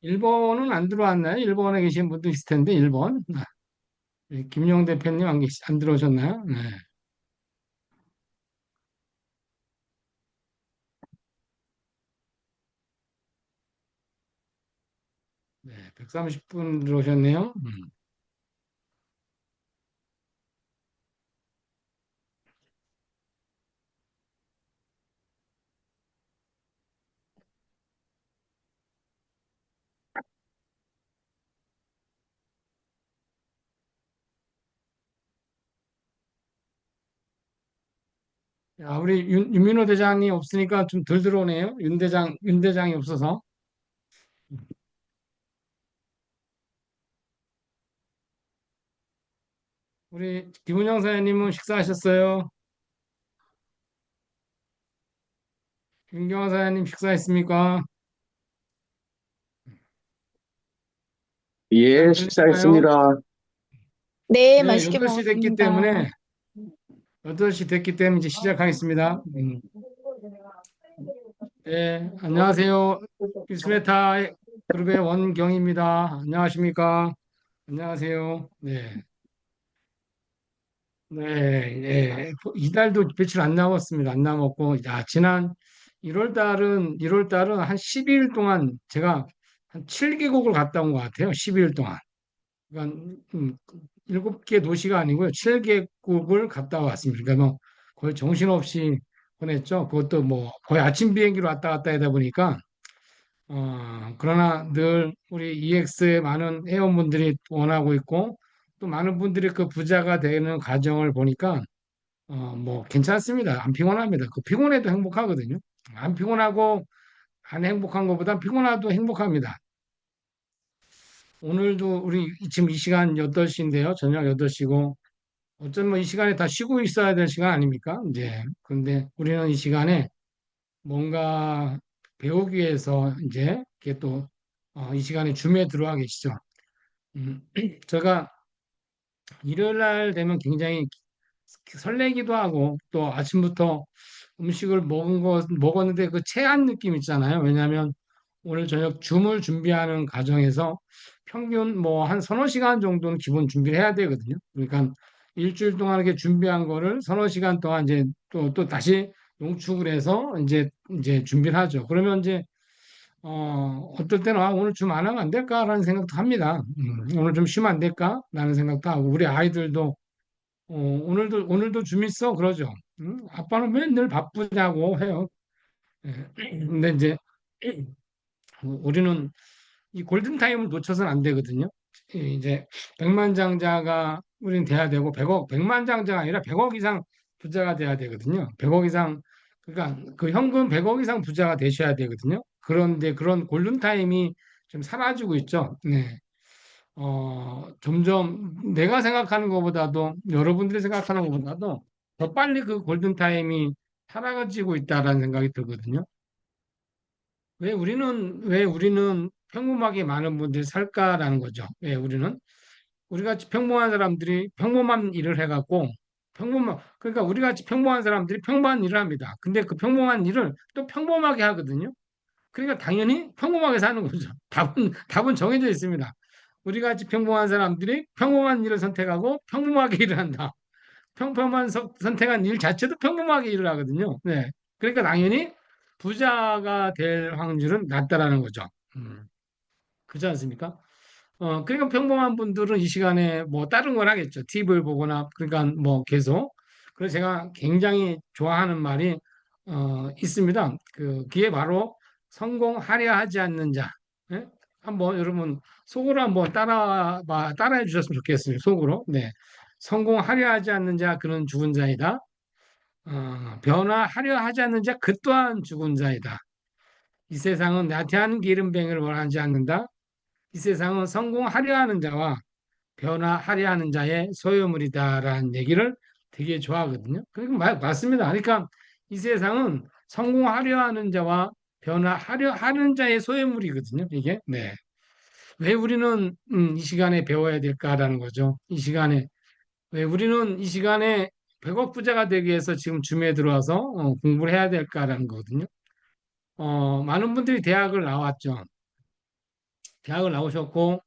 일본은 안 들어왔나요? 일본에 계신 분도 있을 텐데, 일본. 김용 대표님 안 들어오셨나요? 네. 네, 130분 들어오셨네요. 야, 우리 윤민호 대장이 없으니까 좀 덜 들어오네요. 윤 대장이 없어서. 우리 김은영 사장님은 식사하셨어요? 윤경화 사장님 식사했습니까? 잘 예, 들리나요? 식사했습니다. 네, 네, 맛있게 8시 됐기 먹었습니다. 때문에, 8시 됐기 때문에 이제 시작하겠습니다. 네, 안녕하세요. 비스메타 그룹의 원경입니다. 안녕하십니까? 안녕하세요. 네. 네, 예. 이달도 며칠 안 남았습니다. 안 남았고, 야, 지난 1월 달은 한 12일 동안 제가 한 7개국을 갔다 온 것 같아요. 12일 동안. 그러니까, 7개 도시가 아니고요. 7개국을 갔다 왔습니다. 그러니까 뭐 거의 정신없이 보냈죠. 그것도 뭐 거의 아침 비행기로 왔다 갔다 하다 보니까, 그러나 늘 우리 EX의 많은 회원분들이 원하고 있고, 또 많은 분들이 그 부자가 되는 과정을 보니까 뭐 괜찮습니다. 안 피곤합니다. 그 피곤해도 행복하거든요. 안 피곤하고 안 행복한 것보다 피곤해도 행복합니다. 오늘도 우리 지금 이 시간 8시인데요. 저녁 8시고 어쩌면 이 시간에 다 쉬고 있어야 될 시간 아닙니까? 이제 그런데 우리는 이 시간에 뭔가 배우기 위해서 이제 이렇게 또 이 시간에 줌에 들어와 계시죠. 음, 제가 일요일 날 되면 굉장히 설레기도 하고 또 아침부터 음식을 먹었는데 그 체한 느낌 있잖아요. 왜냐하면 오늘 저녁 줌을 준비하는 과정에서 평균 뭐 한 서너 시간 정도는 기본 준비를 해야 되거든요. 그러니까 일주일 동안 이렇게 준비한 거를 서너 시간 동안 이제 또 다시 농축을 해서 이제 준비를 하죠. 그러면 이제 어떨 때는 오늘 좀 안 하면 안 될까라는 생각도 합니다. 오늘 좀 쉬면 안 될까라는 생각도 하고 우리 아이들도 오늘도 좀 있어 그러죠. 아빠는 맨날 바쁘냐고 해요. 예. 근데 이제 우리는 이 골든타임을 놓쳐서는 안 되거든요. 이제 백만장자가 우리는 돼야 되고 100억, 백만장자가 아니라 100억 이상 부자가 돼야 되거든요. 100억 이상, 그러니까 그 현금 100억 이상 부자가 되셔야 되거든요. 그런데 그런 골든타임이 좀 사라지고 있죠. 네. 점점 내가 생각하는 것보다도 여러분들이 생각하는 것보다도 더 빨리 그 골든타임이 사라지고 있다라는 생각이 들거든요. 왜 우리는 평범하게 많은 분들이 살까라는 거죠. 왜 우리 같이 평범한 사람들이 평범한 일을 해갖고 그러니까 우리 같이 평범한 사람들이 평범한 일을 합니다. 근데 그 평범한 일을 또 평범하게 하거든요. 그러니까 당연히 평범하게 사는 거죠. 답은 정해져 있습니다. 우리 같이 평범한 사람들이 평범한 일을 선택하고 평범하게 일을 한다. 평범한 선택한 일 자체도 평범하게 일을 하거든요. 네. 그러니까 당연히 부자가 될 확률은 낮다라는 거죠. 음, 그렇지 않습니까? 그러니까 평범한 분들은 이 시간에 뭐 다른 걸 하겠죠. TV를 보거나 그러니까 뭐 계속. 그래서 제가 굉장히 좋아하는 말이 있습니다. 그게 바로 성공하려 하지 않는 자. 예? 한번 여러분 속으로 한번 따라해 주셨으면 좋겠어요. 속으로. 네. 성공하려 하지 않는 자 그는 죽은 자이다. 변화하려 하지 않는 자 그 또한 죽은 자이다. 이 세상은 나태한 기름뱅이를 원하지 않는다. 이 세상은 성공하려 하는 자와 변화하려 하는 자의 소유물이다라는 얘기를 되게 좋아하거든요. 맞습니다. 그러니까 이 세상은 성공하려 하는 자와 변화하려 하는 자의 소유물이거든요. 이게 네. 왜 우리는 이 시간에 배워야 될까라는 거죠. 이 시간에 왜 우리는 이 시간에 100억 부자가 되기 위해서 지금 줌에 들어와서 공부를 해야 될까라는 거거든요. 많은 분들이 대학을 나왔죠. 대학을 나오셨고,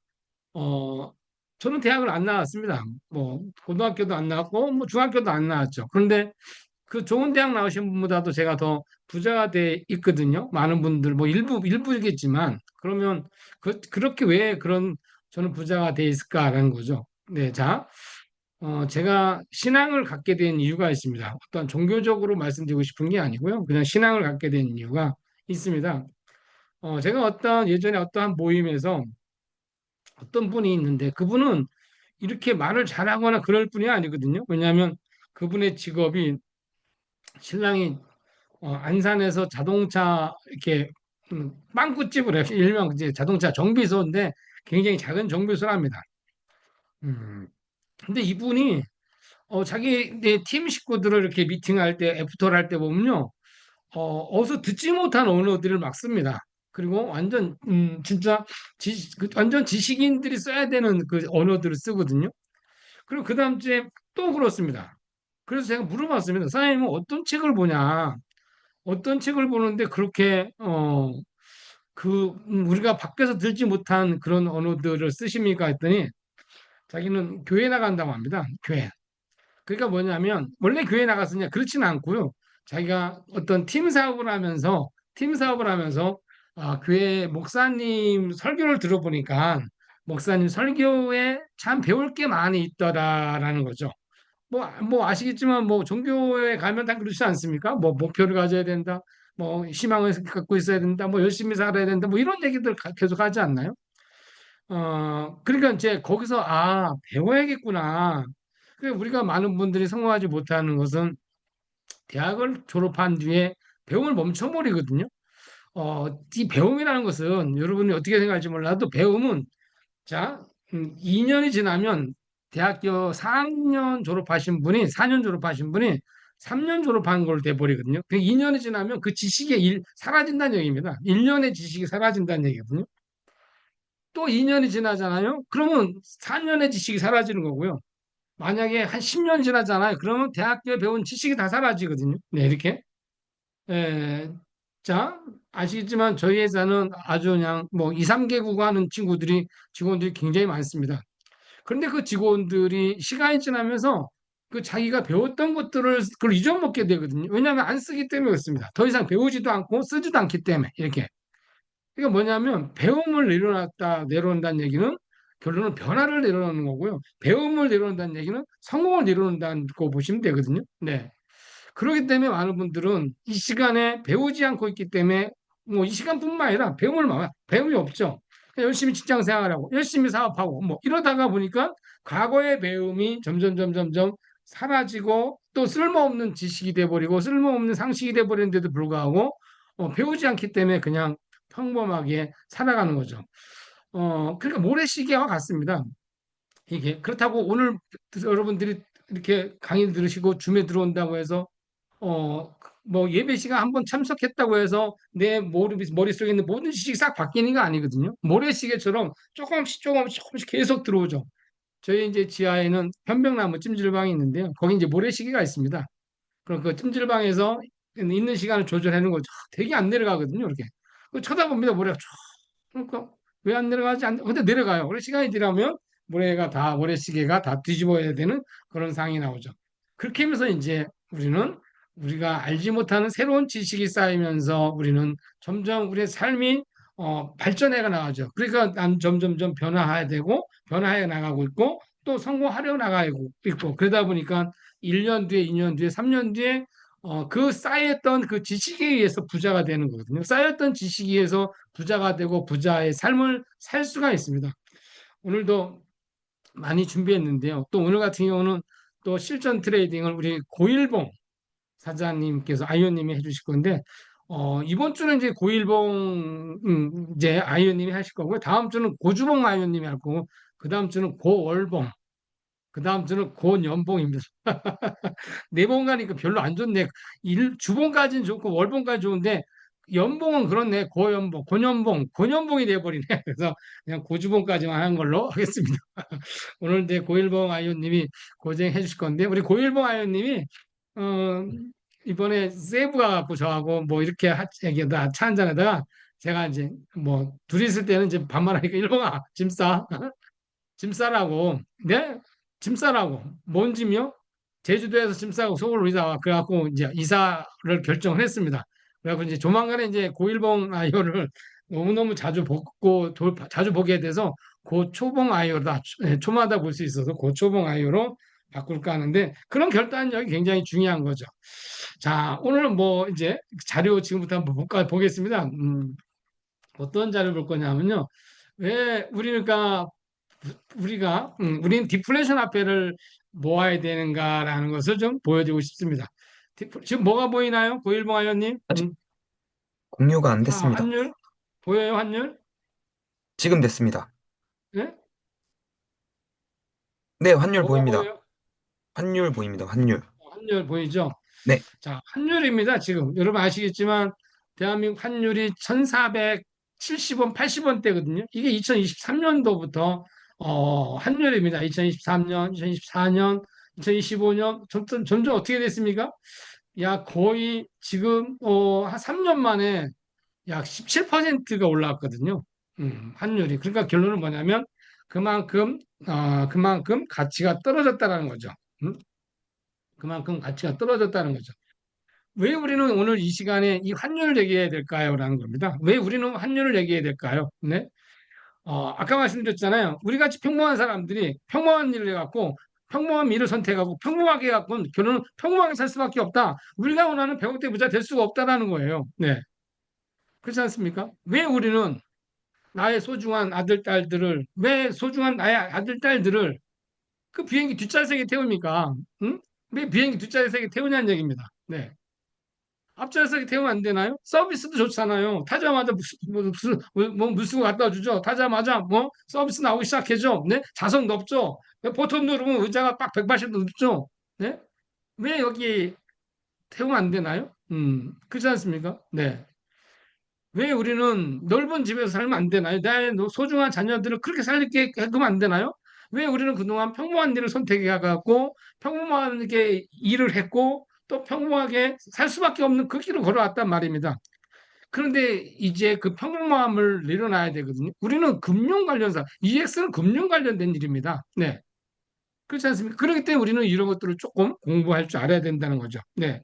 어, 저는 대학을 안 나왔습니다. 뭐, 고등학교도 안 나왔고, 뭐, 중학교도 안 나왔죠. 그런데 그 좋은 대학 나오신 분보다도 제가 더 부자가 돼 있거든요. 많은 분들, 뭐, 일부겠지만, 그러면 그렇게 왜 그런 저는 부자가 돼 있을까라는 거죠. 네, 자, 제가 신앙을 갖게 된 이유가 있습니다. 어떤 종교적으로 말씀드리고 싶은 게 아니고요. 그냥 신앙을 갖게 된 이유가 있습니다. 제가 예전에 어떠한 모임에서 어떤 분이 있는데 그분은 이렇게 말을 잘하거나 그럴 분이 아니거든요. 왜냐하면 그분의 직업이 신랑이 안산에서 자동차 이렇게 빵꾸집을 해요. 일명 이제 자동차 정비소인데 굉장히 작은 정비소랍니다. 음. 근데 이분이 자기 이제 팀 식구들을 이렇게 미팅할 때 애프터를 할 때 보면요. 어디서 듣지 못한 언어들을 막 씁니다. 그리고 완전 진짜 완전 지식인들이 써야 되는 그 언어들을 쓰거든요. 그리고 그 다음 주에 또 그렇습니다. 그래서 제가 물어봤습니다. 사장님은 어떤 책을 보냐? 어떤 책을 보는데 그렇게 우리가 밖에서 들지 못한 그런 언어들을 쓰십니까? 했더니 자기는 교회 나간다고 합니다. 교회. 그러니까 뭐냐면 원래 교회 나갔었냐? 그렇지는 않고요. 자기가 어떤 팀 사업을 하면서 교회 목사님 설교를 들어보니까 목사님 설교에 참 배울 게 많이 있더라라는 거죠. 뭐 아시겠지만 뭐 종교에 가면 다 그렇지 않습니까? 뭐 목표를 가져야 된다. 뭐 희망을 갖고 있어야 된다. 뭐 열심히 살아야 된다. 뭐 이런 얘기들 계속 하지 않나요? 그러니까 이제 거기서 배워야겠구나. 우리가 많은 분들이 성공하지 못하는 것은 대학을 졸업한 뒤에 배움을 멈춰버리거든요. 이 배움이라는 것은 여러분이 어떻게 생각할지 몰라도 배움은 자, 2년이 지나면 대학교 4년 졸업하신 분이 3년 졸업한 걸로 돼버리거든요. 그 2년이 지나면 그 지식이 사라진다는 얘기입니다. 1년의 지식이 사라진다는 얘기거든요. 또 2년이 지나잖아요. 그러면 4년의 지식이 사라지는 거고요. 만약에 한 10년 지나잖아요. 그러면 대학교에 배운 지식이 다 사라지거든요. 네, 이렇게. 에, 자, 아시겠지만 저희 회사는 아주 그냥 뭐 2, 3개국 하는 직원들이 굉장히 많습니다. 그런데 그 직원들이 시간이 지나면서 그 자기가 배웠던 것들을 그걸 잊어먹게 되거든요. 왜냐하면 안 쓰기 때문에 그렇습니다. 더 이상 배우지도 않고 쓰지도 않기 때문에 이렇게. 그러니까 뭐냐면 배움을 내려놓는다는 얘기는 결론은 변화를 내려놓는 거고요. 배움을 내려놓는다는 얘기는 성공을 내려놓는다는 거 보시면 되거든요. 네. 그렇기 때문에 많은 분들은 이 시간에 배우지 않고 있기 때문에 뭐 이 시간뿐만 아니라 배움이 없죠. 그냥 열심히 직장 생활하고 열심히 사업하고 뭐 이러다가 보니까 과거의 배움이 점점 사라지고 또 쓸모없는 지식이 돼버리고 쓸모없는 상식이 돼버리는데도 불구하고 배우지 않기 때문에 그냥 평범하게 살아가는 거죠. 그러니까 모래시계와 같습니다. 이게 그렇다고 오늘 여러분들이 이렇게 강의 들으시고 줌에 들어온다고 해서 뭐 예배 시간 한번 참석했다고 해서 내 머릿속에 있는 모든 지식이 싹 바뀌는 게 아니거든요. 모래시계처럼 조금씩 계속 들어오죠. 저희 이제 지하에는 편백나무 찜질방이 있는데요. 거기 이제 모래시계가 있습니다. 그럼 그 찜질방에서 있는 시간을 조절하는 거죠. 되게 안 내려가거든요. 이렇게. 쳐다봅니다. 모래가 쭉. 그러니까 왜 안 내려가지? 근데 내려가요. 그래 시간이 지나면 모래시계가 다 뒤집어야 되는 그런 상황이 나오죠. 그렇게 하면서 이제 우리가 알지 못하는 새로운 지식이 쌓이면서 우리는 점점 우리의 삶이 발전해가 나가죠. 그러니까 난 점점점 변화해야 되고 변화해 나가고 있고 또 성공하려 나가고 있고 그러다 보니까 1년 뒤에 2년 뒤에 3년 뒤에 그 쌓였던 그 지식에 의해서 부자가 되는 거거든요. 쌓였던 지식에 의해서 부자가 되고 부자의 삶을 살 수가 있습니다. 오늘도 많이 준비했는데요. 또 오늘 같은 경우는 또 실전 트레이딩을 우리 고일봉 사장님께서 아이오님이 해주실 건데 이번 주는 이제 고일봉 이제 아이오님이 하실 거고요. 다음 주는 고주봉 아이오님이 할 거고 그 다음 주는 고월봉 그 다음 주는 고연봉입니다. 네 번 가니까 별로 안 좋네. 주봉까지는 좋고 월봉까지 좋은데 연봉은 그렇네. 고연봉이 돼버리네. 그래서 그냥 고주봉까지만 하는 걸로 하겠습니다. 오늘 내 고일봉 아이오님이 고생해 주실 건데 우리 고일봉 아이오님이 어, 이번에 세부 가갖고 저하고 뭐 이렇게 얘기하다 차 한잔하다가 제가 이제 뭐 둘이 있을 때는 이제 반말하니까 일본아 짐 싸. 짐 싸라고. 네? 짐 싸라고. 뭔 짐이요? 제주도에서 짐 싸고 서울로 이사 와. 그래갖고 이제 이사를 결정을 했습니다. 그래갖고 이제 조만간에 이제 고일봉 아이오를 너무너무 자주 보고 자주 보게 돼서 고초봉 아이오다. 초마다 볼 수 있어서 고초봉 아이오로 바꿀까 하는데 그런 결단력이 굉장히 중요한 거죠. 자, 오늘은 뭐 이제 자료 지금부터 한번 보겠습니다. 어떤 자료 볼 거냐면요. 왜 우리는 디플레이션 화폐를 모아야 되는가라는 것을 좀 보여드리고 싶습니다. 지금 뭐가 보이나요? 고일봉 아이언님? 아직 공유가 안 됐습니다. 환율? 보여요, 환율? 지금 됐습니다. 네? 네, 환율 뭐가 보입니다. 보여요? 환율 보입니다. 환율. 환율 보이죠? 네, 자, 환율입니다. 지금 여러분 아시겠지만 대한민국 환율이 1,470원, 80원대거든요. 이게 2023년도부터 환율입니다. 2023년, 2024년, 2025년 점점 어떻게 됐습니까? 야, 거의 지금 한 3년 만에 약 17%가 올라왔거든요. 환율이. 그러니까 결론은 뭐냐면 그만큼 그만큼 가치가 떨어졌다는 거죠. 음? 그만큼 가치가 떨어졌다는 거죠. 왜 우리는 오늘 이 시간에 이 환율을 얘기해야 될까요? 라는 겁니다. 왜 우리는 환율을 얘기해야 될까요? 네? 아까 말씀드렸잖아요. 우리 같이 평범한 사람들이 평범한 일을 해갖고 평범한 일을 선택하고 평범하게 해갖고 결론은 평범하게 살 수밖에 없다. 우리가 원하는 100억대 부자 될 수가 없다라는 거예요. 네. 그렇지 않습니까? 왜 우리는 나의 소중한 아들, 딸들을, 왜 소중한 나의 아들, 딸들을 그 비행기 뒷좌석에 태웁니까? 응? 왜 비행기 뒷좌석에 태우냐는 얘기입니다. 네. 앞좌석에 태우면 안 되나요? 서비스도 좋잖아요. 타자마자 무슨 갖다 주죠. 타자마자 뭐 서비스 나오기 시작해죠. 네? 좌석 높죠. 버튼 누르면 의자가 빡 180도 높죠. 네? 왜 여기 태우면 안 되나요? 그렇지 않습니까? 네. 왜 우리는 넓은 집에서 살면 안 되나요? 나의 소중한 자녀들을 그렇게 살게 해두면 안 되나요? 왜 우리는 그동안 평범한 일을 선택해갖고 평범하게 일을 했고 또 평범하게 살 수밖에 없는 그 길을 걸어왔단 말입니다. 그런데 이제 그 평범함을 내려놔야 되거든요. 우리는 금융 관련사, EX는 금융 관련된 일입니다. 네. 그렇지 않습니까? 그렇기 때문에 우리는 이런 것들을 조금 공부할 줄 알아야 된다는 거죠. 네.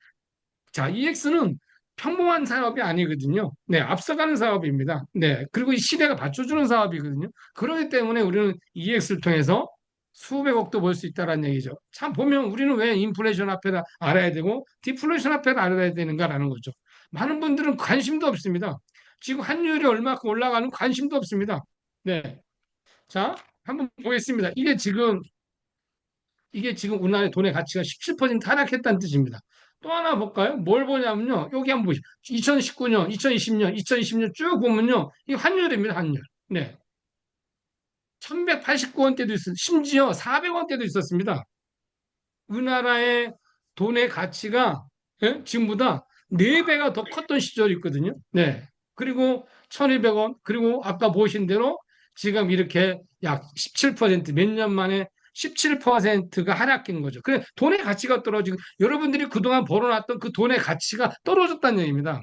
자, EX는 평범한 사업이 아니거든요. 네, 앞서가는 사업입니다. 네, 그리고 이 시대가 받쳐주는 사업이거든요. 그렇기 때문에 우리는 EX를 통해서 수백억도 벌 수 있다는 얘기죠. 참 보면 우리는 왜 인플레이션 화폐를 알아야 되고 디플레이션 화폐를 알아야 되는가라는 거죠. 많은 분들은 관심도 없습니다. 지금 환율이 얼마큼 올라가는 관심도 없습니다. 네, 자, 한번 보겠습니다. 이게 지금 우리나라의 돈의 가치가 17% 하락했다는 뜻입니다. 또 하나 볼까요? 뭘 보냐면요. 여기 한번 보시죠. 2019년, 2020년, 2020년 쭉 보면요. 이 환율입니다, 환율. 네. 1189원대도 있었, 심지어 400원대도 있었습니다. 우리나라의 돈의 가치가 지금보다 4배가 더 컸던 시절이 있거든요. 네. 그리고 1200원, 그리고 아까 보신 대로 지금 이렇게 약 17%, 몇 년 만에 17%가 하락한 거죠. 그래, 돈의 가치가 떨어지고, 여러분들이 그동안 벌어놨던 그 돈의 가치가 떨어졌다는 얘기입니다.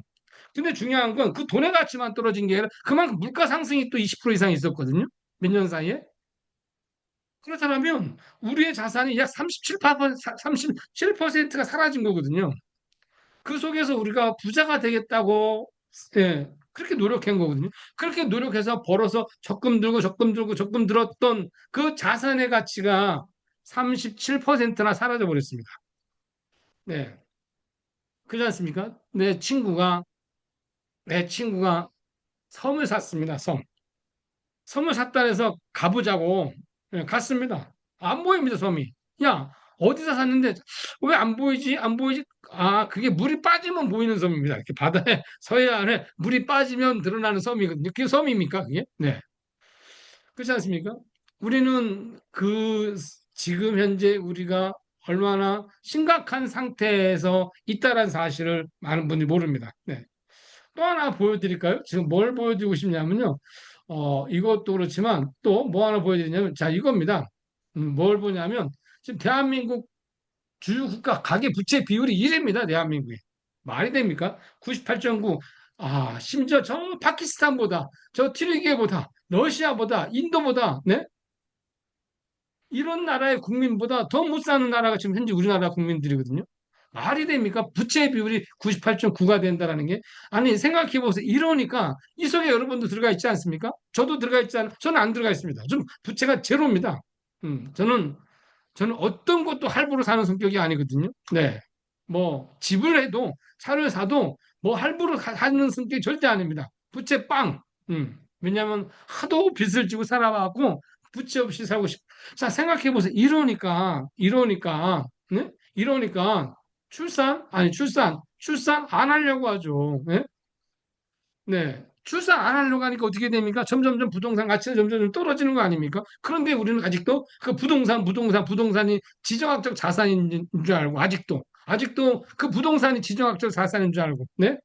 근데 중요한 건 그 돈의 가치만 떨어진 게 아니라 그만큼 물가 상승이 또 20% 이상 있었거든요. 몇 년 사이에. 그렇다면 우리의 자산이 약 37%가 사라진 거거든요. 그 속에서 우리가 부자가 되겠다고 그렇게 노력한 거거든요. 그렇게 노력해서 벌어서 적금 들고 적금 들고 적금 들었던 그 자산의 가치가 37%나 사라져 버렸습니다. 네. 그렇지 않습니까? 내 친구가 섬을 샀습니다. 섬. 섬을 샀다 해서 가보자고 갔습니다. 안 보입니다, 섬이. 야, 어디서 샀는데 왜 안 보이지? 안 보이지? 아, 그게 물이 빠지면 보이는 섬입니다. 이렇게 바다에 서해안에 물이 빠지면 드러나는 섬이거든요. 그게 섬입니까? 그게? 네. 그렇지 않습니까? 우리는 지금 현재 우리가 얼마나 심각한 상태에서 있다는 사실을 많은 분들이 모릅니다. 네. 또 하나 보여드릴까요? 지금 뭘 보여드리고 싶냐면요. 이것도 그렇지만 또 뭐 하나 보여드리냐면, 자, 이겁니다. 뭘 보냐면, 지금 대한민국 주요 국가 가계 부채 비율이 1입니다. 대한민국이. 말이 됩니까? 98.9. 심지어 저 파키스탄보다, 저 튀르키예보다, 러시아보다, 인도보다, 네? 이런 나라의 국민보다 더 못 사는 나라가 지금 현재 우리나라 국민들이거든요. 말이 됩니까? 부채 비율이 98.9가 된다라는 게. 아니, 생각해 보세요. 이러니까 이 속에 여러분도 들어가 있지 않습니까? 저도 들어가 있지 않, 저는 안 들어가 있습니다. 좀 부채가 제로입니다. 저는 어떤 것도 할부로 사는 성격이 아니거든요. 네. 뭐, 집을 해도, 차를 사도, 뭐, 할부로 사는 성격이 절대 아닙니다. 부채 빵. 왜냐면, 하도 빚을 지고 살아와갖고, 부채 없이 살고 싶. 자, 생각해보세요. 이러니까, 네? 이러니까, 출산 안 하려고 하죠. 네? 네. 출산 안 하려고 하니까 어떻게 됩니까? 점점점 부동산 가치는 점점 떨어지는 거 아닙니까? 그런데 우리는 아직도 그 부동산이 지정학적 자산인 줄 알고, 아직도 그 부동산이 지정학적 자산인 줄 알고, 네?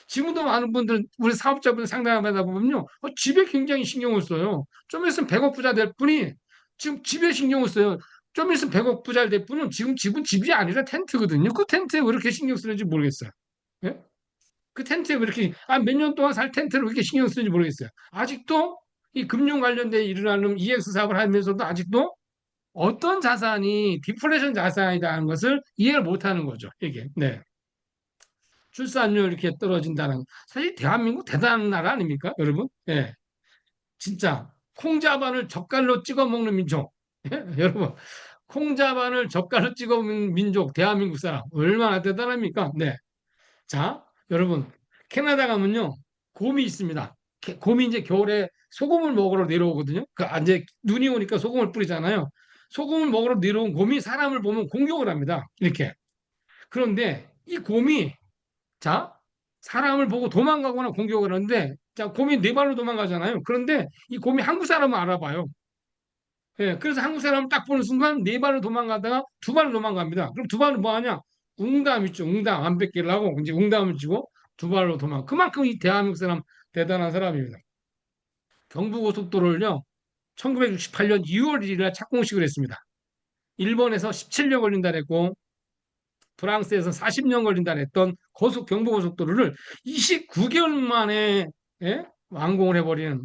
지금도 많은 분들, 우리 사업자분들 상담하다 보면요, 집에 굉장히 신경을 써요. 좀 있으면 100억 부자 될 분이 지금 집에 신경을 써요. 좀 있으면 100억 부자 될 분은 지금 집은 집이 아니라 텐트거든요. 그 텐트에 왜 이렇게 신경 쓰는지 모르겠어요. 예? 그 텐트에 왜 이렇게 몇 년 동안 살 텐트를 왜 이렇게 신경 쓰는지 모르겠어요. 아직도 이 금융 관련된 일어나는 EX 사업을 하면서도 아직도 어떤 자산이 디플레이션 자산이라는 것을 이해를 못하는 거죠. 이게 네. 출산율 이렇게 떨어진다는 거. 사실 대한민국 대단한 나라 아닙니까, 여러분? 예, 진짜 콩자반을 젓갈로 찍어 먹는 민족. 예? 여러분, 콩자반을 젓갈로 찍어 먹는 민족, 대한민국 사람 얼마나 대단합니까? 네. 자, 여러분, 캐나다 가면요, 곰이 있습니다. 곰이 이제 겨울에 소금을 먹으러 내려오거든요. 이제 눈이 오니까 소금을 뿌리잖아요. 소금을 먹으러 내려온 곰이 사람을 보면 공격을 합니다. 이렇게. 그런데 이 곰이, 자, 사람을 보고 도망가거나 공격을 하는데, 자, 곰이 네 발로 도망가잖아요. 그런데 이 곰이 한국 사람을 알아봐요. 예, 그래서 한국 사람을 딱 보는 순간 네 발로 도망가다가 두 발로 도망갑니다. 그럼 두 발로 뭐 하냐? 웅담 있죠. 웅담 안 뺏기려고 이제 웅담을 쥐고 두 발로 도망. 그만큼 이 대한민국 사람 대단한 사람입니다. 경부고속도로를요, 1968년 2월 1일에 착공식을 했습니다. 일본에서 17년 걸린다 그랬고 프랑스에서 40년 걸린다 그랬던 경부고속도로를 29개월 만에, 예? 완공을 해버리는,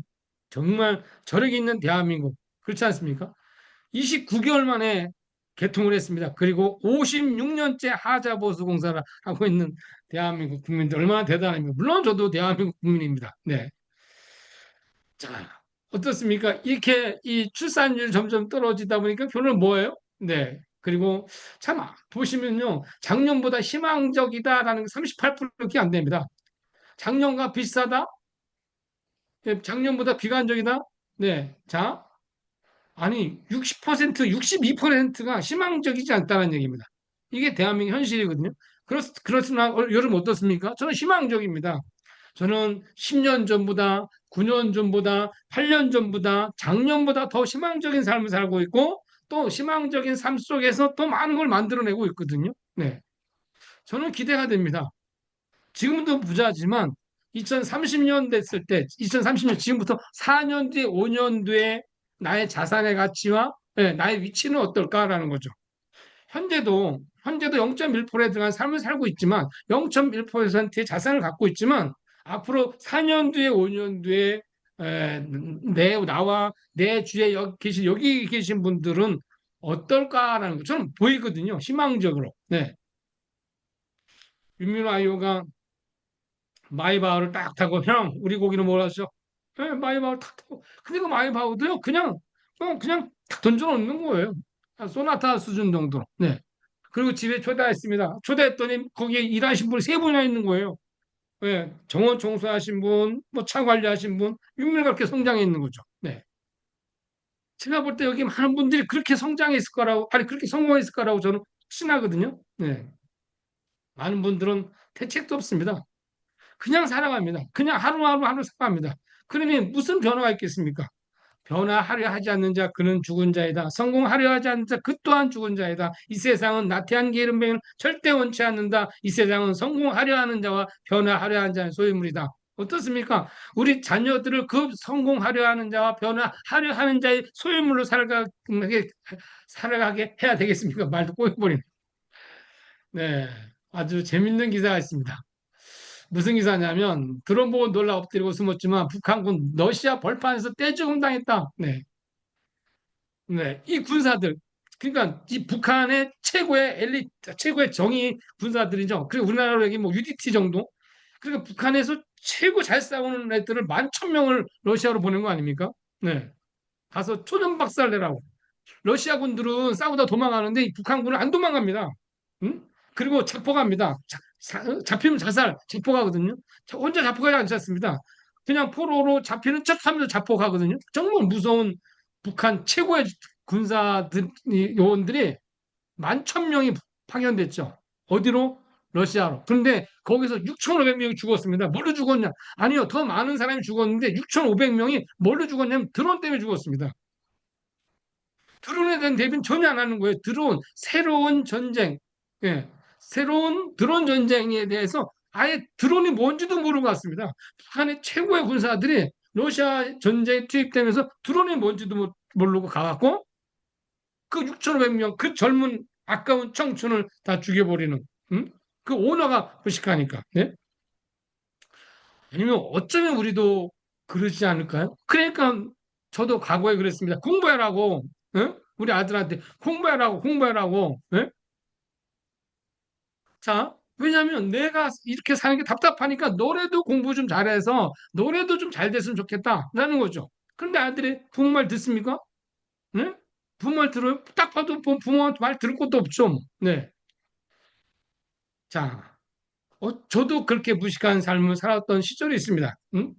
정말 저력이 있는 대한민국, 그렇지 않습니까? 29개월 만에 개통을 했습니다. 그리고 56년째 하자보수 공사를 하고 있는 대한민국 국민들 얼마나 대단합니까? 물론 저도 대한민국 국민입니다. 네. 자, 어떻습니까? 이렇게 이 출산율 점점 떨어지다 보니까 결론은 뭐예요? 네. 그리고 참 보시면요. 작년보다 희망적이다라는 게 38%밖에 안 됩니다. 작년과 비슷하다? 예, 작년보다 비관적이다? 네. 자, 아니 60%, 62%가 희망적이지 않다는 얘기입니다. 이게 대한민국 현실이거든요. 그렇지만 여러분 어떻습니까? 저는 희망적입니다. 저는 10년 전보다, 9년 전보다, 8년 전보다, 작년보다 더 희망적인 삶을 살고 있고 또 희망적인 삶 속에서 더 많은 걸 만들어내고 있거든요. 네. 저는 기대가 됩니다. 지금도 부자지만 2030년 됐을 때, 2030년 지금부터 4년 뒤에, 5년 뒤에 나의 자산의 가치와, 나의 위치는 어떨까라는 거죠. 현재도 0.1%에 들어간 삶을 살고 있지만 0.1%의 자산을 갖고 있지만 앞으로 4년 뒤에, 5년 뒤에 나와 내 주위에 여기 계신 분들은 어떨까라는 거 저는 보이거든요. 희망적으로. 네. 윤민호 아이오가 마이바흐를 딱 타고 형 우리 고기는 뭐라 하죠? 네, 마이바흐를 탁 타고 근데 그 마이바흐도요 그냥 탁 던져놓는 거예요. 한 소나타 수준 정도로. 네. 그리고 집에 초대했습니다. 초대했더니 거기에 일하신 분이 세 분이나 있는 거예요. 네. 정원 청소하신 분, 뭐 차 관리하신 분, 윤미가 그렇게 성장해 있는 거죠. 네. 제가 볼 때 여기 많은 분들이 그렇게 성장했을 거라고, 아니 그렇게 성공했을 거라고 저는 확신하거든요. 네. 많은 분들은 대책도 없습니다. 그냥 살아갑니다. 그냥 하루하루 살아갑니다. 그러니 무슨 변화가 있겠습니까? 변화하려 하지 않는 자 그는 죽은 자이다. 성공하려 하지 않는 자 그 또한 죽은 자이다. 이 세상은 나태한 게으름뱅이는 절대 원치 않는다. 이 세상은 성공하려 하는 자와 변화하려 하는 자의 소유물이다. 어떻습니까? 우리 자녀들을 그 성공하려 하는 자와 변화하려 하는 자의 소유물로 살아가게 해야 되겠습니까? 말도 꼬여버리네. 네, 아주 재밌는 기사가 있습니다. 무슨 기사냐면 드론 보고 놀라 엎드리고 숨었지만 북한군 러시아 벌판에서 떼죽음 당했다. 네. 네. 이 군사들 그러니까 이 북한의 최고의 엘리트, 최고의 정의 군사들이죠. 그리고 우리나라로 얘기하면 뭐 UDT 정도. 그러니까 북한에서 최고 잘 싸우는 애들을 11,000명을 러시아로 보낸 거 아닙니까? 네. 가서 초전박살내라고. 러시아 군들은 싸우다 도망가는데 이 북한군은 안 도망갑니다. 응? 그리고 자포갑니다. 잡히면 자살, 자포가거든요. 혼자 자포가지 않지 않습니다. 그냥 포로로 잡히는 척하면서 자포가거든요. 정말 무서운 북한 최고의 요원들이 11,000명이 파견됐죠. 어디로? 러시아로. 그런데 거기서 6,500명이 죽었습니다. 뭘로 죽었냐? 아니요, 더 많은 사람이 죽었는데 6,500명이 뭘로 죽었냐면 드론 때문에 죽었습니다. 드론에 대한 대비는 전혀 안 하는 거예요. 드론, 새로운 전쟁, 예, 새로운 드론 전쟁에 대해서 아예 드론이 뭔지도 모르고 왔습니다. 북한의 최고의 군사들이 러시아 전쟁에 투입되면서 드론이 뭔지도 모르고 가갖고 그 6,500명, 그 젊은 아까운 청춘을 다 죽여버리는, 그 오너가 무식하니까. 네? 아니면 어쩌면 우리도 그러지 않을까요? 그러니까 저도 과거에 그랬습니다. 공부해라고, 예? 우리 아들한테 공부해라고, 공부해라고. 예? 자, 왜냐하면 내가 이렇게 사는 게 답답하니까 너래도 공부 좀 잘해서 너래도 좀 잘 됐으면 좋겠다라는 거죠. 그런데 아들이 부모 말 듣습니까? 네? 부모 말 들어요? 딱 봐도 부모 말 들을 것도 없죠. 네. 자, 저도 그렇게 무식한 삶을 살았던 시절이 있습니다. 응?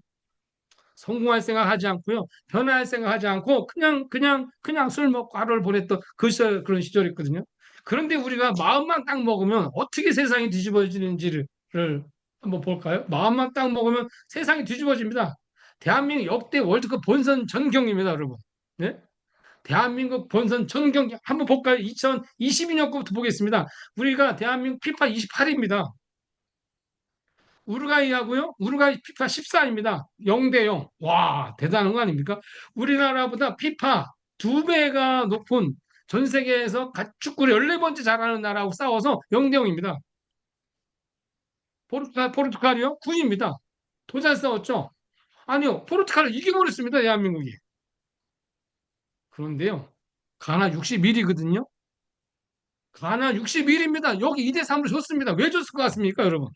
성공할 생각하지 않고요, 변화할 생각하지 않고 그냥 술 먹고 하루를 보냈던 그 시절 그런 시절이 있거든요. 그런데 우리가 마음만 딱 먹으면 어떻게 세상이 뒤집어지는지를 한번 볼까요? 마음만 딱 먹으면 세상이 뒤집어집니다. 대한민국 역대 월드컵 본선 전경기입니다, 여러분. 네? 대한민국 본선 전경기 한번 볼까요? 2022년 거부터 보겠습니다. 우리가 대한민국 피파 28입니다. 우루과이하고요. 우루과이 피파 14입니다. 0대 0. 와, 대단한 거 아닙니까? 우리나라보다 피파 두 배가 높은 전 세계에서 축구를 14번째 잘하는 나라하고 싸워서 0대 0입니다. 포르투갈이요? 9위입니다. 더 잘 싸웠죠? 아니요. 포르투갈을 이겨버렸습니다. 대한민국이. 그런데요. 가나 61이거든요. 가나 61입니다. 여기 2대 3으로 졌습니다. 왜 졌을 것 같습니까, 여러분?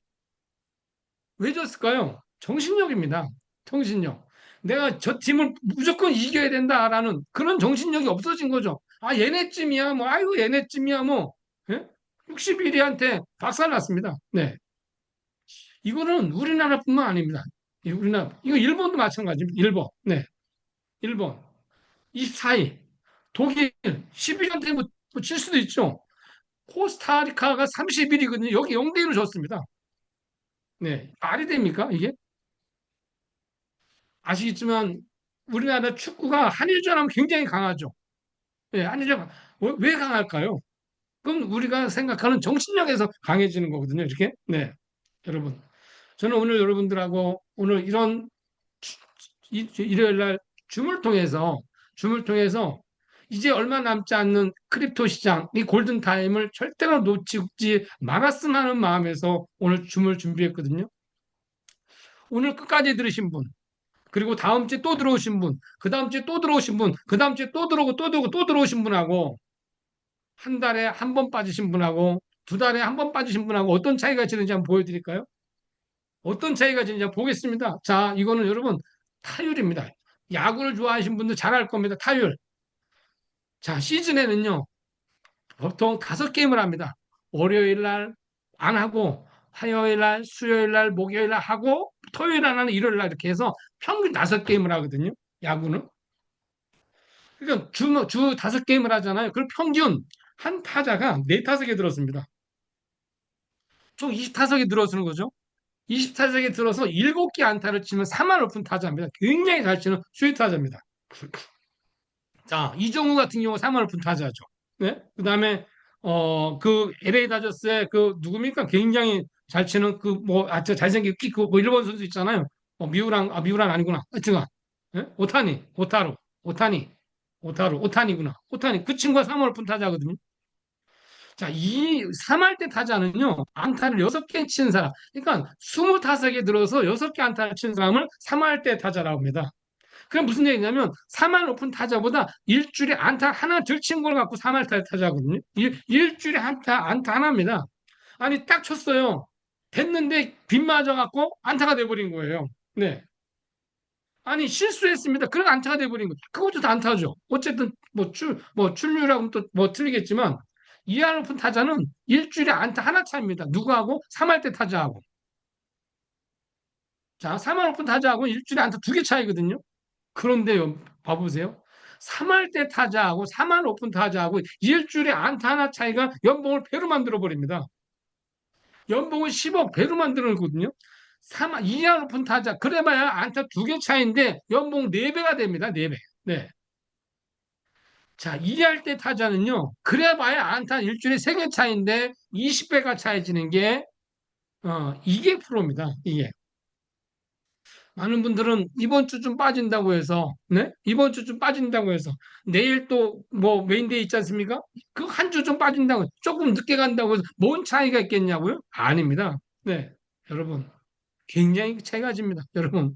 왜 졌을까요? 정신력입니다. 정신력. 내가 저 팀을 무조건 이겨야 된다라는 그런 정신력이 없어진 거죠. 아, 얘네쯤이야, 뭐, 아이고, 얘네쯤이야, 뭐. 예? 61위한테 박살났습니다. 네. 이거는 우리나라뿐만 아닙니다. 이거 일본도 마찬가지입니다. 일본. 네. 일본. 24위. 독일. 11위한테 뭐질 수도 있죠. 코스타리카가 31위거든요. 여기 0대1로 졌습니다. 네. 말이 됩니까, 이게? 아시겠지만 우리나라 축구가 한일전하면 굉장히 강하죠. 예, 한일전 왜 강할까요? 그건 우리가 생각하는 정신력에서 강해지는 거거든요. 이렇게. 네, 여러분. 저는 오늘 여러분들하고 오늘 이런 일요일 날 줌을 통해서 이제 얼마 남지 않는 크립토 시장, 이 골든 타임을 절대로 놓치지 말았으면 하는 마음에서 오늘 줌을 준비했거든요. 오늘 끝까지 들으신 분, 그리고 다음 주에 또 들어오신 분, 그 다음 주에 또 들어오신 분, 그 다음 주에 또 들어오고 또 들어오고 또 들어오신 분하고 한 달에 한 번 빠지신 분하고 두 달에 한 번 빠지신 분하고 어떤 차이가 지는지 한번 보여드릴까요? 어떤 차이가 지는지 한번 보겠습니다. 자, 이거는 여러분 타율입니다. 야구를 좋아하시는 분들 잘 알 겁니다. 타율. 자, 시즌에는요 보통 5게임을 합니다. 월요일 날 안 하고 화요일 날, 수요일 날, 목요일 날 하고 토요일 안 하는 일요일 날 이렇게 해서 평균 5게임을 하거든요. 야구는. 그러니까 주 5게임을 하잖아요. 그럼 평균 한 타자가 4타석에 들었습니다. 총 20타석에 들어서는 거죠. 20타석에 들어서 7개 안타를 치면 3할 오픈 타자입니다. 굉장히 잘 치는 수위 타자입니다. 자, 이정우 같은 경우 3할 오픈 타자죠. 네? 그다음에 그 LA 다저스의 그 누굽니까? 굉장히 잘 치는 그 뭐 저 잘생긴 그뭐 일본 선수 있잖아요. 미우란 아니구나. 하여튼간 오타니 오타니구나. 오타니 그 친구가 3월 오픈 타자거든요. 자, 이 3할 때 타자는요, 안타를 6개 치는 사람. 그러니까 25개 들어서 6개 안타를 치는 사람을 3할 때 타자라고 합니다. 그럼 무슨 얘기냐면 3할 높은 타자보다 일주일에 안타 하나 덜 친 걸 갖고 3할 때 타자거든요. 일주일에 안타 하나입니다. 아니, 딱 쳤어요. 됐는데 빗 맞아갖고 안타가 돼버린 거예요. 네. 아니, 실수했습니다. 그런 안타가 돼버린 거예요. 그것도 다 안타죠. 어쨌든, 출루라고 또 뭐 틀리겠지만, 이하 높은 타자는 일주일에 안타 하나 차입니다. 누구하고? 3할 때 타자하고. 자, 3할 높은 타자하고 일주일에 안타 2개 차이거든요. 그런데요, 봐보세요. 3할 때 타자하고 3할 높은 타자하고 일주일에 안타 하나 차이가 연봉을 배로 만들어 버립니다. 연봉을 10억 배로 만들거든요. 2할 높은 타자 그래봐야 안타 2개 차이인데 연봉 4배가 됩니다. 4배. 네. 자, 2할 때 타자는요. 그래봐야 안타 일주일에 3개 차이인데 20배가 차이지는 게 이게 프로입니다. 이게. 많은 분들은 이번 주 좀 빠진다고 해서, 네? 이번 주 좀 빠진다고 해서, 내일 또 뭐 메인데이 있지 않습니까? 그 한 주 좀 빠진다고, 조금 늦게 간다고 해서 뭔 차이가 있겠냐고요? 아닙니다. 네. 여러분, 굉장히 차이가 집니다. 여러분,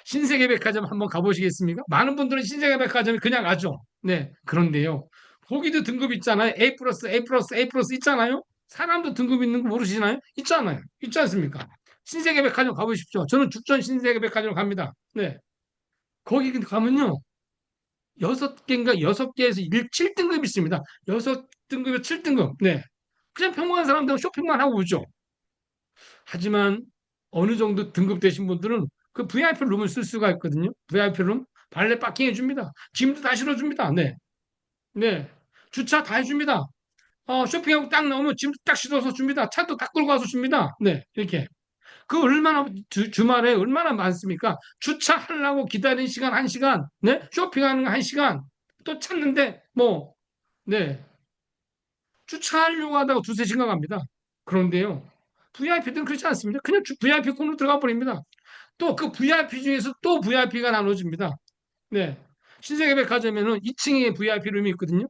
신세계백화점 한번 가보시겠습니까? 많은 분들은 신세계백화점에 그냥 가죠. 네. 그런데요. 거기도 등급 있잖아요. A 플러스, A 플러스, A 플러스 있잖아요. 사람도 등급 있는 거 모르시나요? 있잖아요. 있지 않습니까? 신세계백화점 가보십시오. 저는 죽전 신세계백화점 갑니다. 네. 거기 가면요. 6개인가 6개에서 7등급 있습니다. 6등급에 7등급. 네. 그냥 평범한 사람들은 쇼핑만 하고 오죠. 하지만 어느 정도 등급 되신 분들은 그 VIP 룸을 쓸 수가 있거든요. VIP 룸 발레 파킹 해줍니다. 짐도 다 실어줍니다. 네, 네, 주차 다 해줍니다. 쇼핑하고 딱 나오면 짐도 딱 실어서 줍니다. 차도 딱 끌고 가서 줍니다. 네, 이렇게. 그 얼마나 주말에 얼마나 많습니까? 주차하려고 기다리는 시간 1시간, 네, 쇼핑하는 거 1시간, 또 찾는데 뭐, 네, 주차하려고 하다가 2~3시간 갑니다. 그런데요, VIP들은 그렇지 않습니다. 그냥 VIP 콘으로 들어가 버립니다. 또 그 VIP 중에서 또 VIP가 나눠집니다. 네. 신세계백화점에는 2층에 VIP 룸이 있거든요.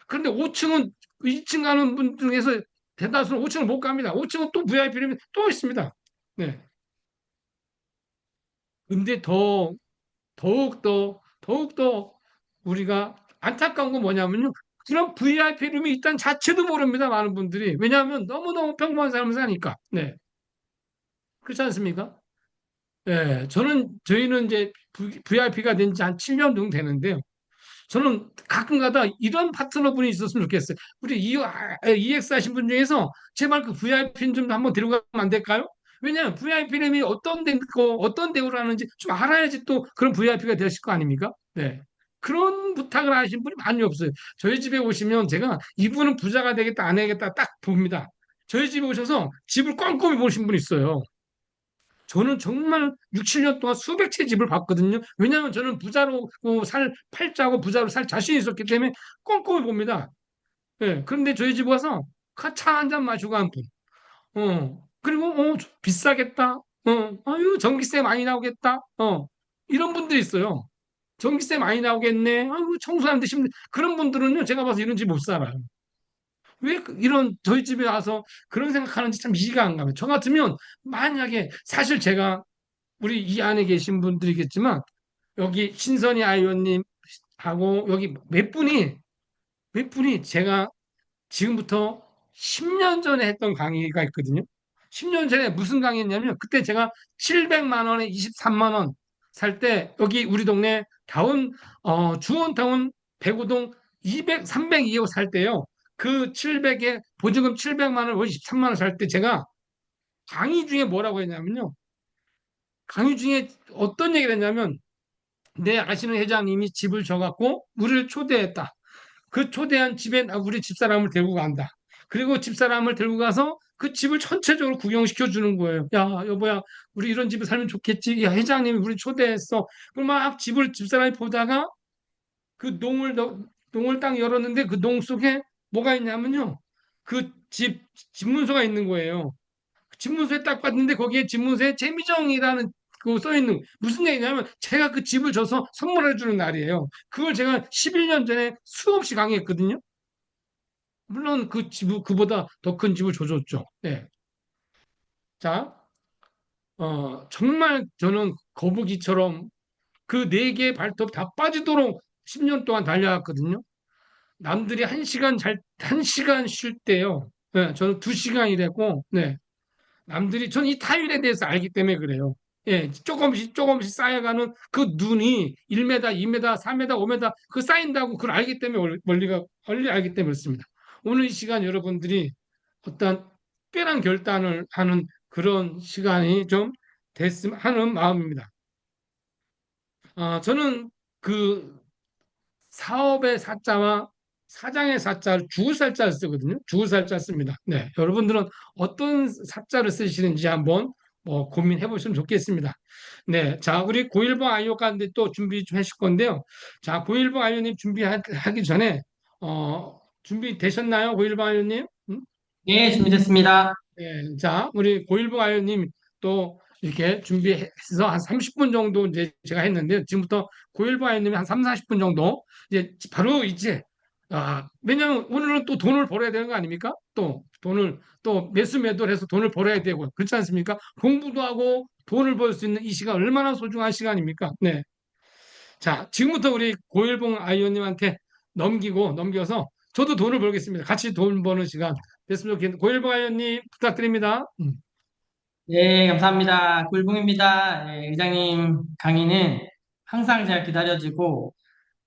그런데 5층은 2층 가는 분 중에서 대다수는 5층을 못 갑니다. 5층은 또 VIP 룸이 또 있습니다. 네. 근데 더욱더 우리가 안타까운 건 뭐냐면요. 그런 VIP 룸이 있다는 자체도 모릅니다. 많은 분들이. 왜냐하면 너무너무 평범한 삶을 사니까. 네. 그렇지 않습니까? 저희는 이제 VIP가 된 지 한 7년 정도 되는데요. 저는 가끔 가다 이런 파트너분이 있었으면 좋겠어요. 우리 EX 하신 분 중에서 제발 그 VIP 좀 한번 데리고 가면 안 될까요? 왜냐하면 VIP님이 어떤 대우를 하는지 좀 알아야지 또 그런 VIP가 되실 거 아닙니까? 네. 그런 부탁을 하신 분이 많이 없어요. 저희 집에 오시면 제가 이분은 부자가 되겠다, 안 되겠다 딱 봅니다. 저희 집에 오셔서 집을 꼼꼼히 보신 분 있어요. 저는 정말 6, 7년 동안 수백 채 집을 봤거든요. 왜냐하면 저는 부자로 살, 팔자고 부자로 살 자신이 있었기 때문에 꼼꼼히 봅니다. 예, 그런데 저희 집 와서 차 한 잔 마시고 한 분. 그리고, 비싸겠다. 아유, 전기세 많이 나오겠다. 이런 분들이 있어요. 전기세 많이 나오겠네. 아유, 청소하는데 힘들. 그런 분들은요, 제가 봐서 이런 집 못 살아요. 왜 이런 저희 집에 와서 그런 생각하는지 참 이해가 안 가요. 저 같으면 만약에 사실 제가 우리 이 안에 계신 분들이겠지만 여기 신선희 아이원님하고 여기 몇 분이 제가 지금부터 10년 전에 했던 강의가 있거든요. 10년 전에 무슨 강의였냐면 그때 제가 700만 원에 23만 원 살 때 여기 우리 동네 주원타운 백우동 200, 302호 살 때요. 그 700에 보증금 700만 원, 23만 원 살 때 제가 강의 중에 뭐라고 했냐면요. 강의 중에 어떤 얘기를 했냐면 내 아시는 회장님이 집을 줘갖고 우리를 초대했다. 그 초대한 집에 우리 집사람을 데리고 간다. 그리고 집사람을 데리고 가서 그 집을 전체적으로 구경시켜 주는 거예요. 야, 여보야, 우리 이런 집에 살면 좋겠지. 야, 회장님이 우리 초대했어. 그럼 막 집사람이 보다가 그 농을 딱 열었는데 그 농 속에 뭐가 있냐면요. 그 집문서가 있는 거예요. 집문서에 딱 봤는데 거기에 집문서에 재미정이라는 그 써 있는 무슨 얘기냐면 제가 그 집을 줘서 선물해 주는 날이에요. 그걸 제가 11년 전에 수없이 강의했거든요. 물론 그 지분, 그보다 더 큰 집을 줘줬죠. 네. 자, 정말 저는 거북이처럼 그 네 개의 발톱 다 빠지도록 10년 동안 달려왔거든요. 남들이 한 시간 쉴 때요. 네, 저는 2시간 일했고, 네. 남들이 전 이 타율에 대해서 알기 때문에 그래요. 예, 조금씩 조금씩 쌓여가는 그 눈이 1m, 2m, 4m, 5m 그 쌓인다고 그걸 알기 때문에 멀리 알기 때문에 그렇습니다. 오늘 이 시간 여러분들이 어떤 특별한 결단을 하는 그런 시간이 좀 됐으면 하는 마음입니다. 저는 그 사업의 사자와 사장의 사자를 죽을 살자를 쓰거든요. 죽을 살자 씁니다. 네, 여러분들은 어떤 사자를 쓰시는지 한번 고민해 보시면 좋겠습니다. 네, 자, 우리 9.15 아이오 가는데 또 준비 좀 하실 건데요. 자, 9.15 아이오님 준비하기 전에 준비되셨나요? 9.15 아이오님? 예, 준비됐습니다. 네, 자, 우리 고일보 아연님 또 이렇게 준비해서 한 30분 정도 이제 제가 했는데 지금부터 고일보 아연님이 한 3, 40분 정도 이제 바로 이제 왜냐면 오늘은 또 돈을 벌어야 되는 거 아닙니까? 또 돈을 또 매수매도를 해서 돈을 벌어야 되고 그렇지 않습니까? 공부도 하고 돈을 벌 수 있는 이 시간 얼마나 소중한 시간입니까? 네. 자, 지금부터 우리 고일봉 아이원님한테 넘겨서 저도 돈을 벌겠습니다. 같이 돈 버는 시간 됐으면 좋겠는데 고일봉 아이원님 부탁드립니다. 예, 감사합니다. 굴봉입니다. 예, 의장님 강의는 항상 제가 기다려지고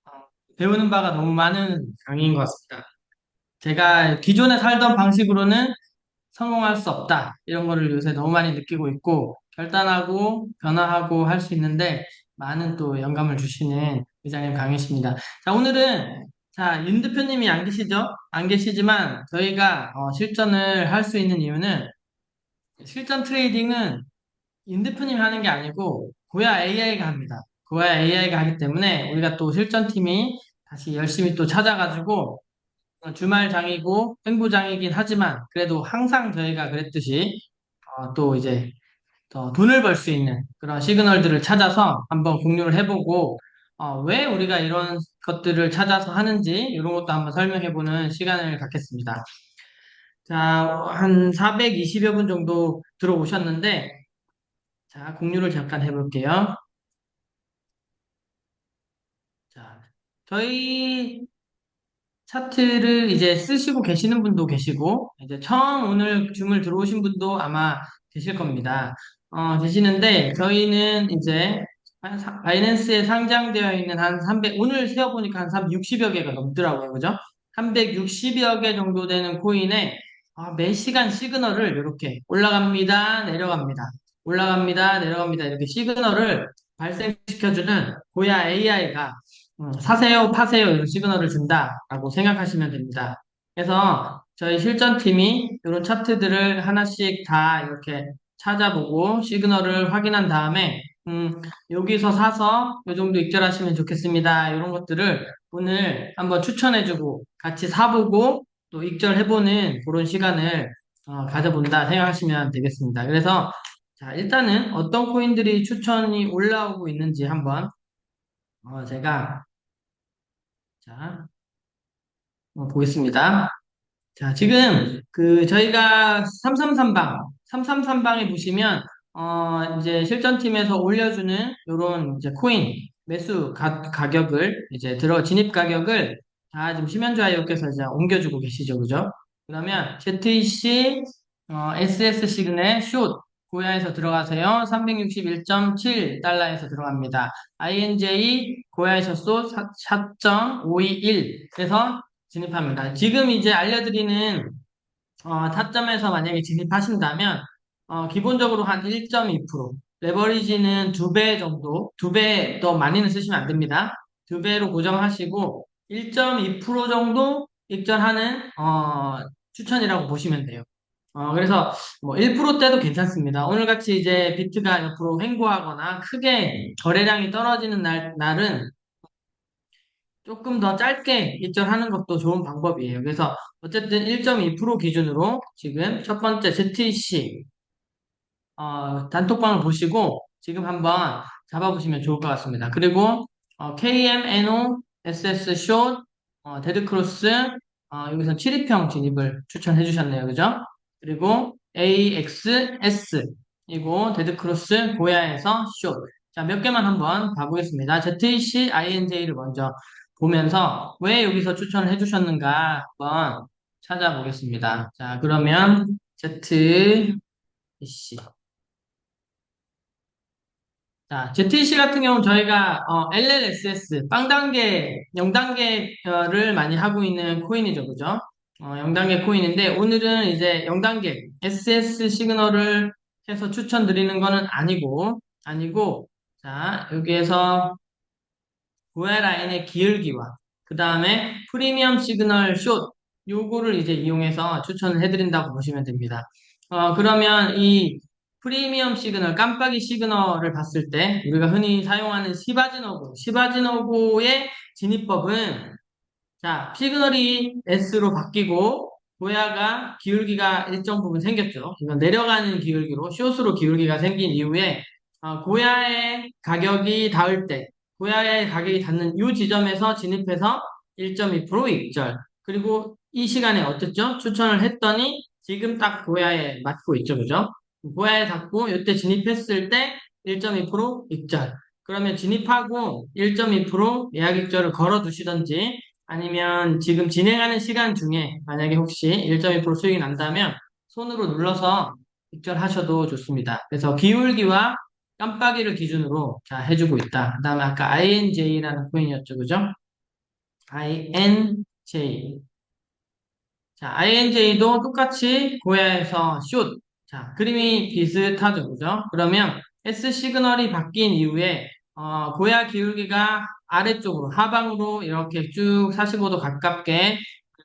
어, 배우는 바가 너무 많은 강의인 것 같습니다. 제가 기존에 살던 방식으로는 성공할 수 없다. 이런 거를 요새 너무 많이 느끼고 있고 결단하고 변화하고 할 수 있는데 많은 또 영감을 주시는 의장님 강의십니다. 자, 오늘은 자, 윤 대표님이 안 계시죠? 안 계시지만 저희가 실전을 할 수 있는 이유는 실전 트레이딩은 임 대표님이 하는 게 아니고 고야 AI가 합니다. 고야 AI가 하기 때문에 우리가 또 실전팀이 다시 열심히 또 찾아가지고 주말장이고 횡보장이긴 하지만 그래도 항상 저희가 그랬듯이 또 이제 더 돈을 벌 수 있는 그런 시그널들을 찾아서 한번 공유를 해보고 왜 우리가 이런 것들을 찾아서 하는지 이런 것도 한번 설명해보는 시간을 갖겠습니다. 자, 한 420여 분 정도 들어오셨는데 자, 공유를 잠깐 해볼게요. 자, 저희 차트를 이제 쓰시고 계시는 분도 계시고, 이제 처음 오늘 줌을 들어오신 분도 아마 계실 겁니다. 계시는데, 저희는 이제 바이낸스에 상장되어 있는 한 300, 오늘 세어보니까 한 360여 개가 넘더라고요. 그죠? 360여 개 정도 되는 코인에 매 시간 시그널을 이렇게 올라갑니다, 내려갑니다. 올라갑니다, 내려갑니다. 이렇게 시그널을 발생시켜주는 고야 AI가 사세요, 파세요, 이런 시그널을 준다라고 생각하시면 됩니다. 그래서 저희 실전팀이 이런 차트들을 하나씩 다 이렇게 찾아보고 시그널을 확인한 다음에, 여기서 사서 이 정도 익절하시면 좋겠습니다. 이런 것들을 오늘 한번 추천해주고 같이 사보고 또 익절해보는 그런 시간을 가져본다 생각하시면 되겠습니다. 그래서 자, 일단은 어떤 코인들이 추천이 올라오고 있는지 한번 제가 자, 보겠습니다. 자, 지금 그 저희가 333방에 보시면 이제 실전팀에서 올려주는 요런 이제 코인 매수 가격을 이제 진입 가격을 다 지금 심연좌이어께서 이제 옮겨주고 계시죠, 그죠? 그러면 ZEC SS 시그널 숏 고야에서 들어가세요. 361.7달러에서 들어갑니다. INJ 고야에서 숏 4.521에서 진입합니다. 지금 이제 알려드리는 타점에서 만약에 진입하신다면 기본적으로 한 1.2% 레버리지는 2배 정도 2배 더 많이는 쓰시면 안 됩니다. 2배로 고정하시고 1.2% 정도 익절하는 추천이라고 보시면 돼요. 그래서 뭐 1%대도 괜찮습니다. 오늘같이 이제 비트가 옆으로 횡보하거나 크게 거래량이 떨어지는 날은 조금 더 짧게 일절하는 것도 좋은 방법이에요. 그래서 어쨌든 1.2% 기준으로 지금 첫 번째 ZEC 단톡방을 보시고 지금 한번 잡아보시면 좋을 것 같습니다. 그리고 KMNO, SS 숏, 데드크로스 여기서 7입형 진입을 추천해 주셨네요. 그죠? 그리고 AXS, 그리고 데드크로스 고야에서 숏. 자, 몇 개만 한번 봐보겠습니다. ZEC INJ를 먼저 보면서 왜 여기서 추천을 해주셨는가 한번 찾아보겠습니다. 자, 그러면 ZEC. 자, ZEC 같은 경우는 저희가 LLSS, 빵단계, 0단계를 많이 하고 있는 코인이죠. 그죠? 0단계 코인인데 오늘은 이제 0단계 SS 시그널을 해서 추천드리는 거는 아니고, 자, 여기에서 고야 라인의 기울기와 그 다음에 프리미엄 시그널 숏 요거를 이제 이용해서 추천을 해드린다고 보시면 됩니다. 그러면 이 프리미엄 시그널, 깜빡이 시그널을 봤을 때 우리가 흔히 사용하는 시바지노고의 진입법은 자, 시그널이 S로 바뀌고 고야가 기울기가 일정 부분 생겼죠. 이건 내려가는 기울기로 숏으로 기울기가 생긴 이후에 고야의 가격이 닿을 때 고야의 가격이 닿는 이 지점에서 진입해서 1.2% 익절. 그리고 이 시간에 어땠죠? 추천을 했더니 지금 딱 고야에 맞고 있죠. 그죠? 고야에 닿고 이때 진입했을 때 1.2% 익절. 그러면 진입하고 1.2% 예약 익절을 걸어 두시던지 아니면 지금 진행하는 시간 중에 만약에 혹시 1.2% 수익이 난다면 손으로 눌러서 익절하셔도 좋습니다. 그래서 기울기와 깜빡이를 기준으로 자 해주고 있다. 그 다음에 아까 INJ라는 코인이었죠. 그죠? INJ. 자, INJ도 똑같이 고야에서 숏. 자, 그림이 비슷하죠. 그죠? 그러면 S 시그널이 바뀐 이후에 고야 기울기가 아래쪽으로 하방으로 이렇게 쭉 45도 가깝게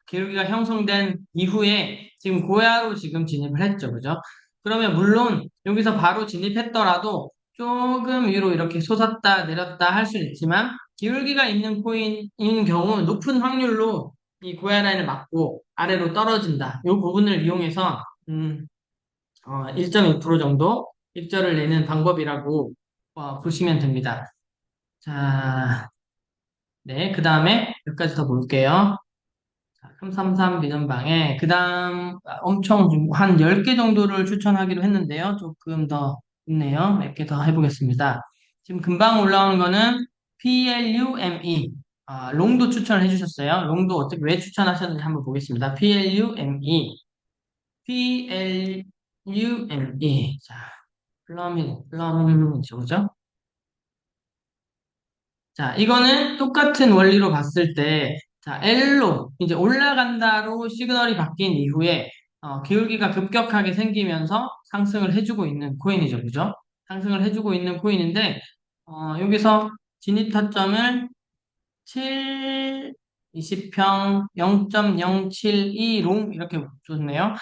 기울기가 형성된 이후에 지금 고야로 지금 진입을 했죠. 그죠? 그러면 물론 여기서 바로 진입했더라도 조금 위로 이렇게 솟았다 내렸다 할 수는 있지만 기울기가 있는 코인인 경우 높은 확률로 이 고야 라인을 맞고 아래로 떨어진다. 이 부분을 이용해서 1.2% 정도 입절을 내는 방법이라고 보시면 됩니다. 자, 네, 그 다음에 몇 가지 더 볼게요. 333 비전방에 그 다음 엄청 한 10개 정도를 추천하기로 했는데요. 조금 더 있네요. 몇 개 더 해보겠습니다. 지금 금방 올라오는 거는 PLUME 롱도 추천을 해주셨어요. 롱도 어떻게 왜 추천하셨는지 한번 보겠습니다. PLUME 자, 플러민이죠, 그죠? 자, 이거는 똑같은 원리로 봤을 때, 자, L로 이제 올라간다로 시그널이 바뀐 이후에 기울기가 급격하게 생기면서 상승을 해주고 있는 코인이죠, 그죠? 상승을 해주고 있는 코인인데, 여기서 진입 타점을 7, 20평 0.072롱 이렇게 줬네요.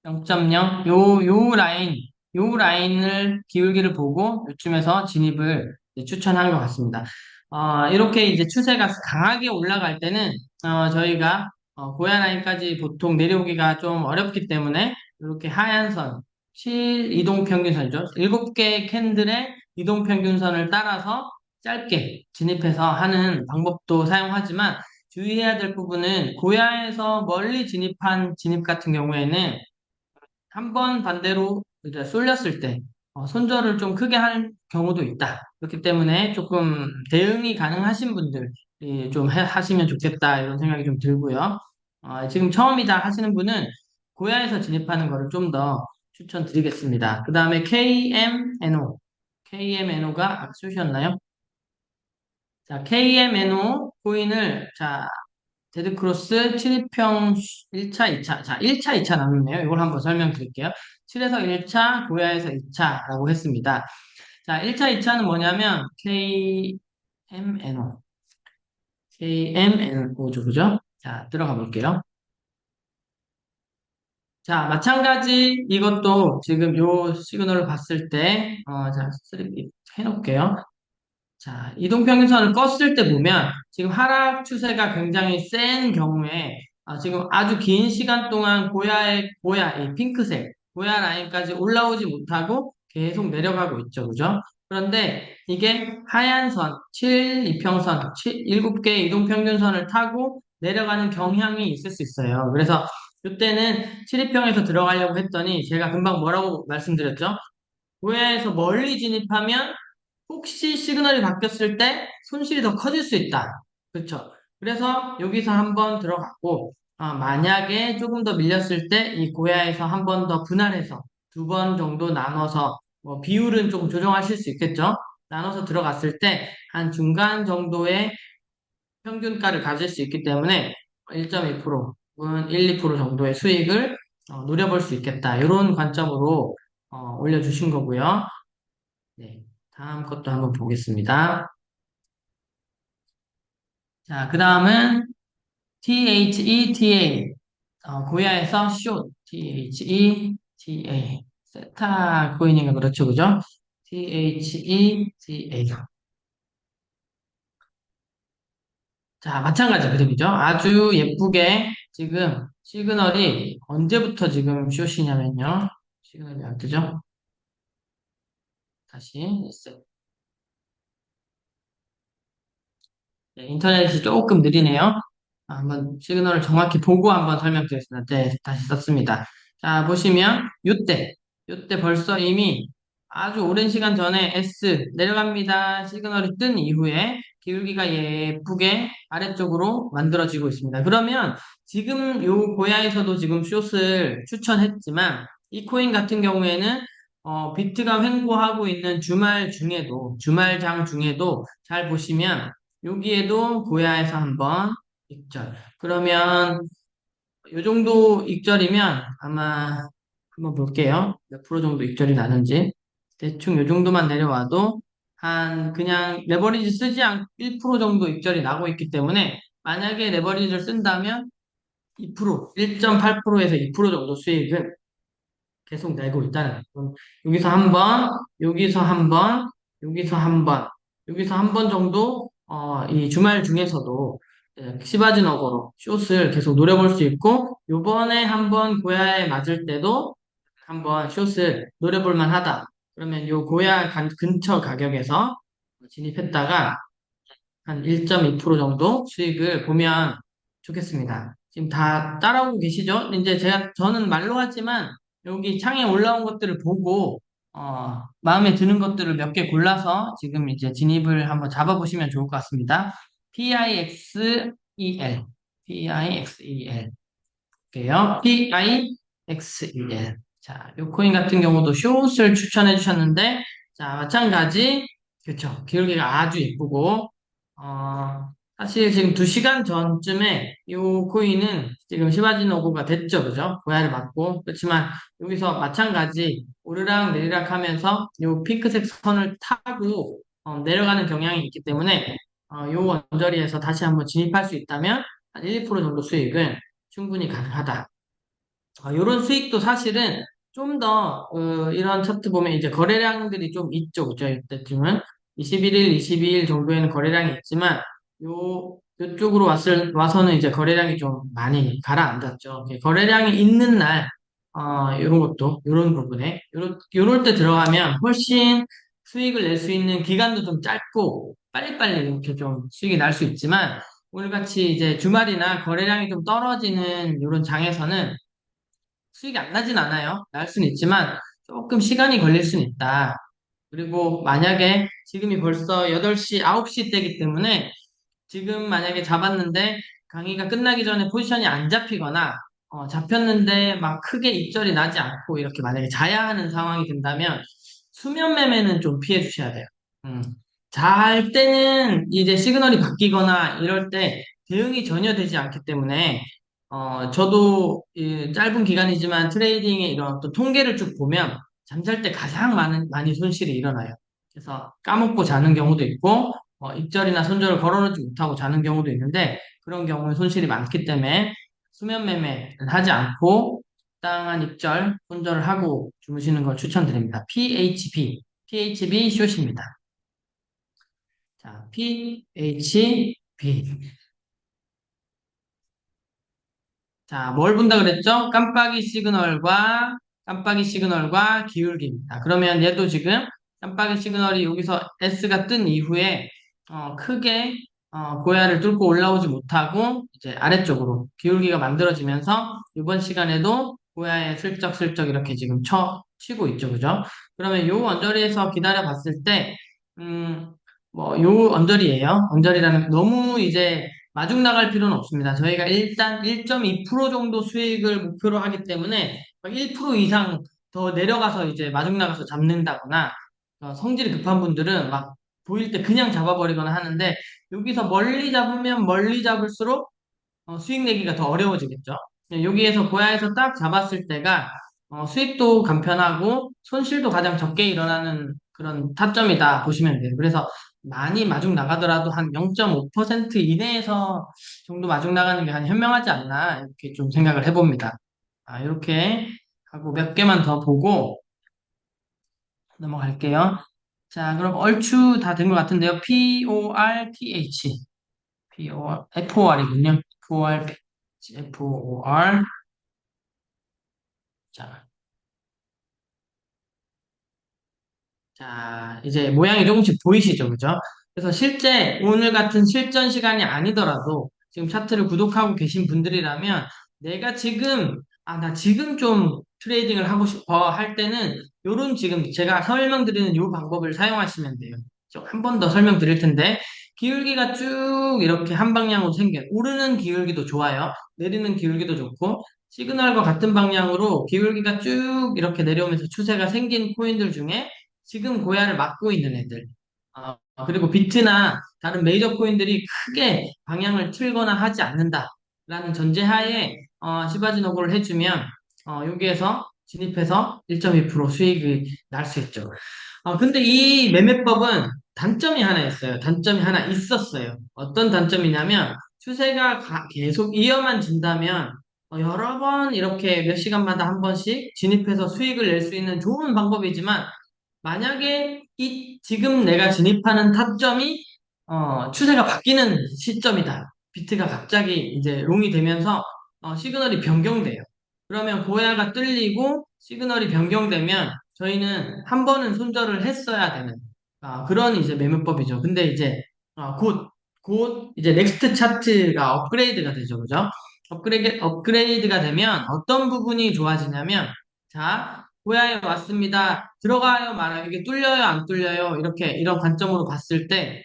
0.0, 요 라인을 기울기를 보고 요쯤에서 진입을 이제 추천한 것 같습니다. 이렇게 이제 추세가 강하게 올라갈 때는, 저희가, 고야 라인까지 보통 내려오기가 좀 어렵기 때문에, 이렇게 하얀 선, 7 이동평균선이죠. 7개 캔들의 이동평균선을 따라서 짧게 진입해서 하는 방법도 사용하지만, 주의해야 될 부분은 고야에서 멀리 진입한 진입 같은 경우에는 한 번 반대로 이제 쏠렸을 때 손절을 좀 크게 할 경우도 있다. 그렇기 때문에 조금 대응이 가능하신 분들이 좀 하시면 좋겠다 이런 생각이 좀 들고요. 지금 처음이다 하시는 분은 고야에서 진입하는 거를 좀 더 추천드리겠습니다. 그 다음에 KMNO. KMNO가 아까 쓰셨나요? 자, KMNO 코인을 자 데드크로스 7입평 1차, 2차. 자, 1차, 2차 나눴네요. 이걸 한번 설명드릴게요. 7에서 1차, 고야에서 2차라고 했습니다. 자, 1차, 2차는 뭐냐면 KMNO. KMNO죠, 그죠? 자, 들어가 볼게요. 자, 마찬가지 이것도 지금 요 시그널을 봤을 때, 자, 3 해놓을게요. 자, 이동평균선을 껐을 때 보면 지금 하락 추세가 굉장히 센 경우에 지금 아주 긴 시간 동안 고야, 이 핑크색, 고야 라인까지 올라오지 못하고 계속 내려가고 있죠. 그죠? 그런데 이게 하얀 선, 7 이평선, 7개의 이동평균선을 타고 내려가는 경향이 있을 수 있어요. 그래서 이때는 7이평에서 들어가려고 했더니 제가 금방 뭐라고 말씀드렸죠? 고야에서 멀리 진입하면 혹시 시그널이 바뀌었을 때 손실이 더 커질 수 있다. 그렇죠? 그래서 여기서 한번 들어갔고, 만약에 조금 더 밀렸을 때 이 고야에서 한 번 더 분할해서 2번 정도 나눠서 뭐 비율은 조금 조정하실 수 있겠죠? 나눠서 들어갔을 때 한 중간 정도의 평균가를 가질 수 있기 때문에 1.2% 혹은 1, 2% 정도의 수익을 노려볼 수 있겠다. 이런 관점으로 올려주신 거고요. 네, 다음 것도 한번 보겠습니다. 자, 그 다음은 THETA. 고야에서 숏. THETA. 세타 코인인가 그렇죠, 그죠? THETA. 자, 마찬가지 그림이죠. 아주 예쁘게 지금 시그널이 언제부터 지금 숏이냐면요. 시그널이 안 뜨죠? 다시. 네, 인터넷이 조금 느리네요. 한번 시그널을 정확히 보고 한번 설명드리겠습니다. 네, 다시 썼습니다. 자, 보시면 요때 벌써 이미 아주 오랜 시간 전에 S 내려갑니다. 시그널이 뜬 이후에 기울기가 예쁘게 아래쪽으로 만들어지고 있습니다. 그러면 지금 요 고야에서도 지금 숏을 추천했지만 이 코인 같은 경우에는 비트가 횡보하고 있는 주말장 중에도 잘 보시면 여기에도 고야에서 한번 익절. 그러면 요 정도 익절이면 아마 한번 볼게요. 몇 프로 정도 익절이 나는지. 대충 요 정도만 내려와도 한 그냥 레버리지 쓰지 않고 1% 정도 익절이 나고 있기 때문에 만약에 레버리지를 쓴다면 2%, 1.8%에서 2% 정도 수익을 계속 내고 있다는 거. 여기서 한 번, 여기서 한 번, 여기서 한 번, 여기서 한 번 정도 이 주말 중에서도 시바지너거로 숏을 계속 노려볼 수 있고 요번에 한 번 고야에 맞을 때도 한번 숏을 노려볼 만하다. 그러면 요 고야 근처 가격에서 진입했다가 한 1.2% 정도 수익을 보면 좋겠습니다. 지금 다 따라오고 계시죠? 이제 저는 말로 하지만 여기 창에 올라온 것들을 보고, 마음에 드는 것들을 몇 개 골라서 지금 이제 진입을 한번 잡아보시면 좋을 것 같습니다. PIXEL, PIXEL. 볼게요. PIXEL. 자, 요 코인 같은 경우도 숏을 추천해 주셨는데, 자, 마찬가지, 그렇죠. 기울기가 아주 예쁘고, 어, 사실 지금 2시간 전쯤에 이 코인은 지금 시바지노고가 됐죠. 그죠? 고야를 맞고. 그렇지만 여기서 마찬가지 오르락 내리락 하면서 이 핑크색 선을 타고 내려가는 경향이 있기 때문에 이 원저리에서 다시 한번 진입할 수 있다면 한 1, 2% 정도 수익은 충분히 가능하다. 이런 수익도 사실은 좀 더, 이런 차트 보면 이제 거래량들이 좀 있죠. 그죠? 이때쯤은. 21일, 22일 정도에는 거래량이 있지만, 요쪽으로 와서는 이제 거래량이 좀 많이 가라앉았죠. 거래량이 있는 날, 요런 것도, 요런 부분에, 요럴 때 들어가면 훨씬 수익을 낼 수 있는 기간도 좀 짧고, 빨리빨리 이렇게 좀 수익이 날 수 있지만, 오늘같이 이제 주말이나 거래량이 좀 떨어지는 이런 장에서는 수익이 안 나진 않아요. 날 수는 있지만 조금 시간이 걸릴 수는 있다. 그리고 만약에 지금이 벌써 8시, 9시 때기 때문에 지금 만약에 잡았는데 강의가 끝나기 전에 포지션이 안 잡히거나 잡혔는데 막 크게 입절이 나지 않고 이렇게 만약에 자야 하는 상황이 된다면 수면 매매는 좀 피해 주셔야 돼요. 음. 잘 때는 이제 시그널이 바뀌거나 이럴 때 대응이 전혀 되지 않기 때문에 저도 이 짧은 기간이지만 트레이딩의 이런 어떤 통계를 쭉 보면 잠잘 때 가장 많이 손실이 일어나요. 그래서 까먹고 자는 경우도 있고 입절이나 손절을 걸어놓지 못하고 자는 경우도 있는데 그런 경우에 손실이 많기 때문에 수면 매매를 하지 않고 적당한 입절, 손절을 하고 주무시는 걸 추천드립니다. PHB 숏입니다. 자, PHB. 자, 뭘 본다 그랬죠? 깜빡이 시그널과 기울기입니다. 그러면 얘도 지금 깜빡이 시그널이 여기서 S가 뜬 이후에 크게 고야를 뚫고 올라오지 못하고 이제 아래쪽으로 기울기가 만들어지면서 이번 시간에도 고야에 슬쩍슬쩍 이렇게 지금 치고 있죠, 그죠? 그러면 요 언저리에서 기다려 봤을 때, 뭐, 요 언저리예요. 언저리라는 너무 이제 마중 나갈 필요는 없습니다. 저희가 일단 1.2% 정도 수익을 목표로 하기 때문에 1% 이상 더 내려가서 이제 마중 나가서 잡는다거나 성질이 급한 분들은 막 보일 때 그냥 잡아버리거나 하는데 여기서 멀리 잡으면 멀리 잡을수록 수익 내기가 더 어려워지겠죠. 여기에서 고야에서 딱 잡았을 때가 수익도 간편하고 손실도 가장 적게 일어나는 그런 타점이다 보시면 돼요. 그래서 많이 마중 나가더라도 한 0.5% 이내에서 정도 마중 나가는 게 한 현명하지 않나 이렇게 좀 생각을 해봅니다. 이렇게 하고 몇 개만 더 보고 넘어갈게요. 자, 그럼 얼추 다 된 것 같은데요. PORTH. FOR이군요. FOR. 자, 자, 이제 모양이 조금씩 보이시죠? 그죠? 그래서 실제 오늘 같은 실전 시간이 아니더라도 지금 차트를 구독하고 계신 분들이라면 내가 지금, 나 지금 좀 트레이딩을 하고 싶어 할 때는 요런 지금 제가 설명드리는 요 방법을 사용하시면 돼요. 한 번 더 설명드릴 텐데 기울기가 쭉 이렇게 한 방향으로 생겨요. 오르는 기울기도 좋아요. 내리는 기울기도 좋고 시그널과 같은 방향으로 기울기가 쭉 이렇게 내려오면서 추세가 생긴 코인들 중에 지금 고야를 막고 있는 애들. 그리고 비트나 다른 메이저 코인들이 크게 방향을 틀거나 하지 않는다라는 전제하에 시바지노고를 해주면 여기에서 진입해서 1.2% 수익이 날 수 있죠. 근데 이 매매법은 단점이 하나 있어요. 단점이 하나 있었어요. 어떤 단점이냐면 추세가 계속 이어만 진다면 여러 번 이렇게 몇 시간마다 한 번씩 진입해서 수익을 낼 수 있는 좋은 방법이지만 만약에 지금 내가 진입하는 타점이 추세가 바뀌는 시점이다. 비트가 갑자기 이제 롱이 되면서 시그널이 변경돼요. 그러면 고야가 뚫리고 시그널이 변경되면 저희는 한 번은 손절을 했어야 되는 그런 이제 매매법이죠. 근데 이제 곧 이제 넥스트 차트가 업그레이드가 되죠. 그죠? 업그레이드가 되면 어떤 부분이 좋아지냐면 자, 고야에 왔습니다. 들어가요, 말아요. 이게 뚫려요, 안 뚫려요? 이렇게, 이런 관점으로 봤을 때,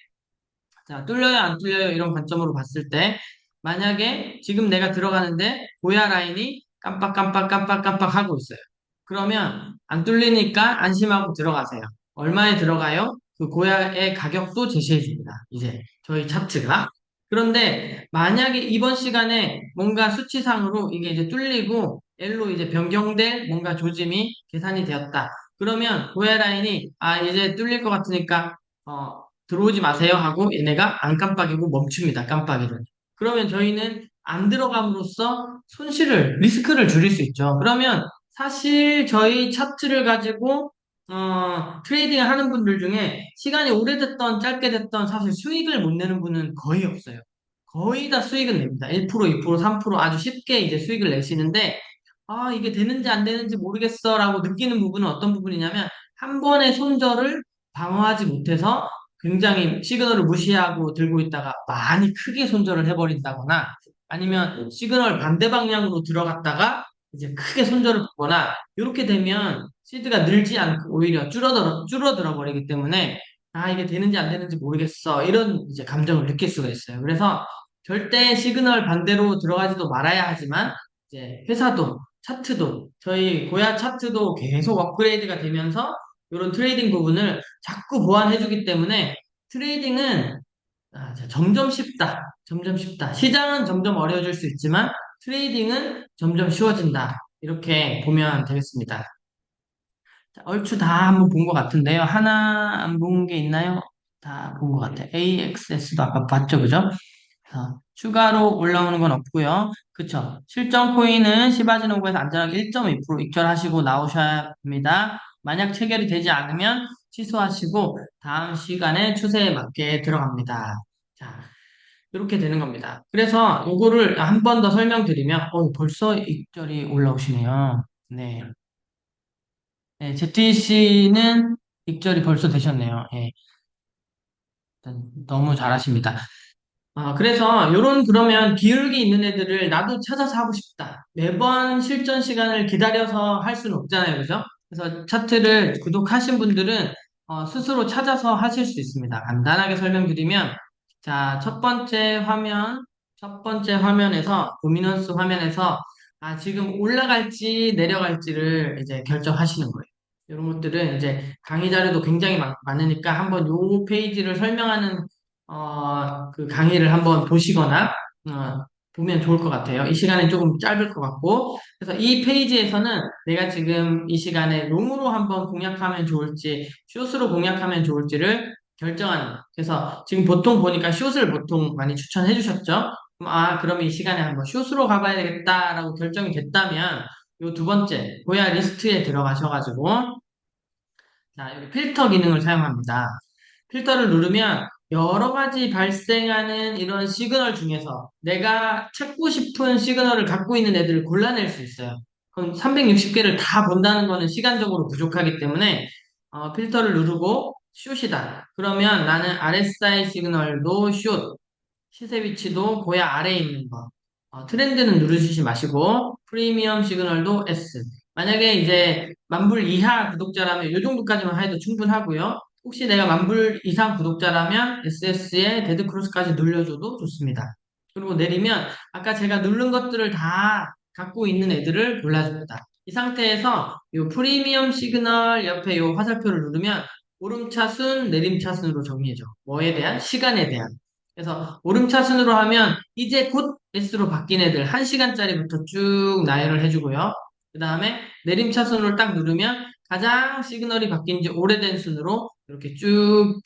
자, 뚫려요, 안 뚫려요? 이런 관점으로 봤을 때, 만약에 지금 내가 들어가는데, 고야 라인이 깜빡깜빡깜빡깜빡 하고 있어요. 그러면 안 뚫리니까 안심하고 들어가세요. 얼마에 들어가요? 그 고야의 가격도 제시해 줍니다. 이제 저희 차트가. 그런데 만약에 이번 시간에 뭔가 수치상으로 이게 이제 뚫리고 L로 이제 변경될 뭔가 조짐이 계산이 되었다. 그러면 고야 라인이 이제 뚫릴 것 같으니까 들어오지 마세요 하고 얘네가 안 깜빡이고 멈춥니다. 깜빡이로. 그러면 저희는 안 들어감으로써 리스크를 줄일 수 있죠. 그러면 사실 저희 차트를 가지고 트레이딩을 하는 분들 중에 시간이 오래됐던 짧게 됐던 사실 수익을 못 내는 분은 거의 없어요. 거의 다 수익은 냅니다. 1%, 2%, 3% 아주 쉽게 이제 수익을 내시는데 이게 되는지 안 되는지 모르겠어라고 느끼는 부분은 어떤 부분이냐면 한 번의 손절을 방어하지 못해서 굉장히 시그널을 무시하고 들고 있다가 많이 크게 손절을 해버린다거나 아니면 시그널 반대 방향으로 들어갔다가 이제 크게 손절을 받거나 이렇게 되면 시드가 늘지 않고 오히려 줄어들어 버리기 때문에 이게 되는지 안 되는지 모르겠어 이런 이제 감정을 느낄 수가 있어요. 그래서 절대 시그널 반대로 들어가지도 말아야 하지만 이제 회사도 차트도 저희 고야 차트도 계속 업그레이드가 되면서 이런 트레이딩 부분을 자꾸 보완해주기 때문에 트레이딩은 점점 쉽다. 점점 쉽다. 시장은 점점 어려워질 수 있지만 트레이딩은 점점 쉬워진다. 이렇게 보면 되겠습니다. 자, 얼추 다 한번 본 것 같은데요. 하나 안 본 게 있나요? 다 본 것 같아요. AXS도 아까 봤죠, 그죠? 추가로 올라오는 건 없고요. 그쵸? 실전 코인은 시바지노구에서 안전하게 1.2% 익절하시고 나오셔야 합니다. 만약 체결이 되지 않으면 취소하시고 다음 시간에 추세에 맞게 들어갑니다. 자, 이렇게 되는 겁니다. 그래서 요거를 한 번 더 설명드리면, 벌써 익절이 올라오시네요. 네. 네, ZTC는 익절이 벌써 되셨네요. 예, 일단 너무 잘하십니다. 그래서 요런 그러면 기울기 있는 애들을 나도 찾아서 하고 싶다. 매번 실전 시간을 기다려서 할 수는 없잖아요. 그죠? 그래서 차트를 구독하신 분들은 스스로 찾아서 하실 수 있습니다. 간단하게 설명드리면, 자, 첫 번째 화면에서, 도미넌스 화면에서, 지금 올라갈지 내려갈지를 이제 결정하시는 거예요. 이런 것들은 이제 강의 자료도 굉장히 많으니까 한번 요 페이지를 설명하는 그 강의를 한번 보시거나, 보면 좋을 것 같아요. 이 시간은 조금 짧을 것 같고. 그래서 이 페이지에서는 내가 지금 이 시간에 롱으로 한번 공략하면 좋을지, 숏으로 공략하면 좋을지를 결정하는 거예요. 그래서 지금 보통 보니까 숏을 보통 많이 추천해 주셨죠? 그럼 이 시간에 한번 숏으로 가봐야 되겠다라고 결정이 됐다면, 요 두 번째, 고야 리스트에 들어가셔가지고, 자, 여기 필터 기능을 사용합니다. 필터를 누르면 여러 가지 발생하는 이런 시그널 중에서 내가 찾고 싶은 시그널을 갖고 있는 애들을 골라낼 수 있어요. 그럼 360개를 다 본다는 거는 시간적으로 부족하기 때문에 필터를 누르고 숏이다. 그러면 나는 RSI 시그널도 숏, 시세 위치도 고야 아래에 있는 거. 트렌드는 누르시지 마시고 프리미엄 시그널도 S. 만약에 이제 만불 이하 구독자라면 이 정도까지만 해도 충분하고요. 혹시 내가 만불 이상 구독자라면 SS에 데드크로스까지 눌려줘도 좋습니다. 그리고 내리면 아까 제가 누른 것들을 다 갖고 있는 애들을 골라줍니다. 이 상태에서 이 프리미엄 시그널 옆에 이 화살표를 누르면 오름차순, 내림차순으로 정리해줘. 뭐에 대한? 시간에 대한. 그래서 오름차순으로 하면 이제 곧 S로 바뀐 애들 1시간짜리부터 쭉 나열을 해주고요. 그 다음에 내림차순으로 딱 누르면 가장 시그널이 바뀐 지 오래된 순으로 이렇게 쭉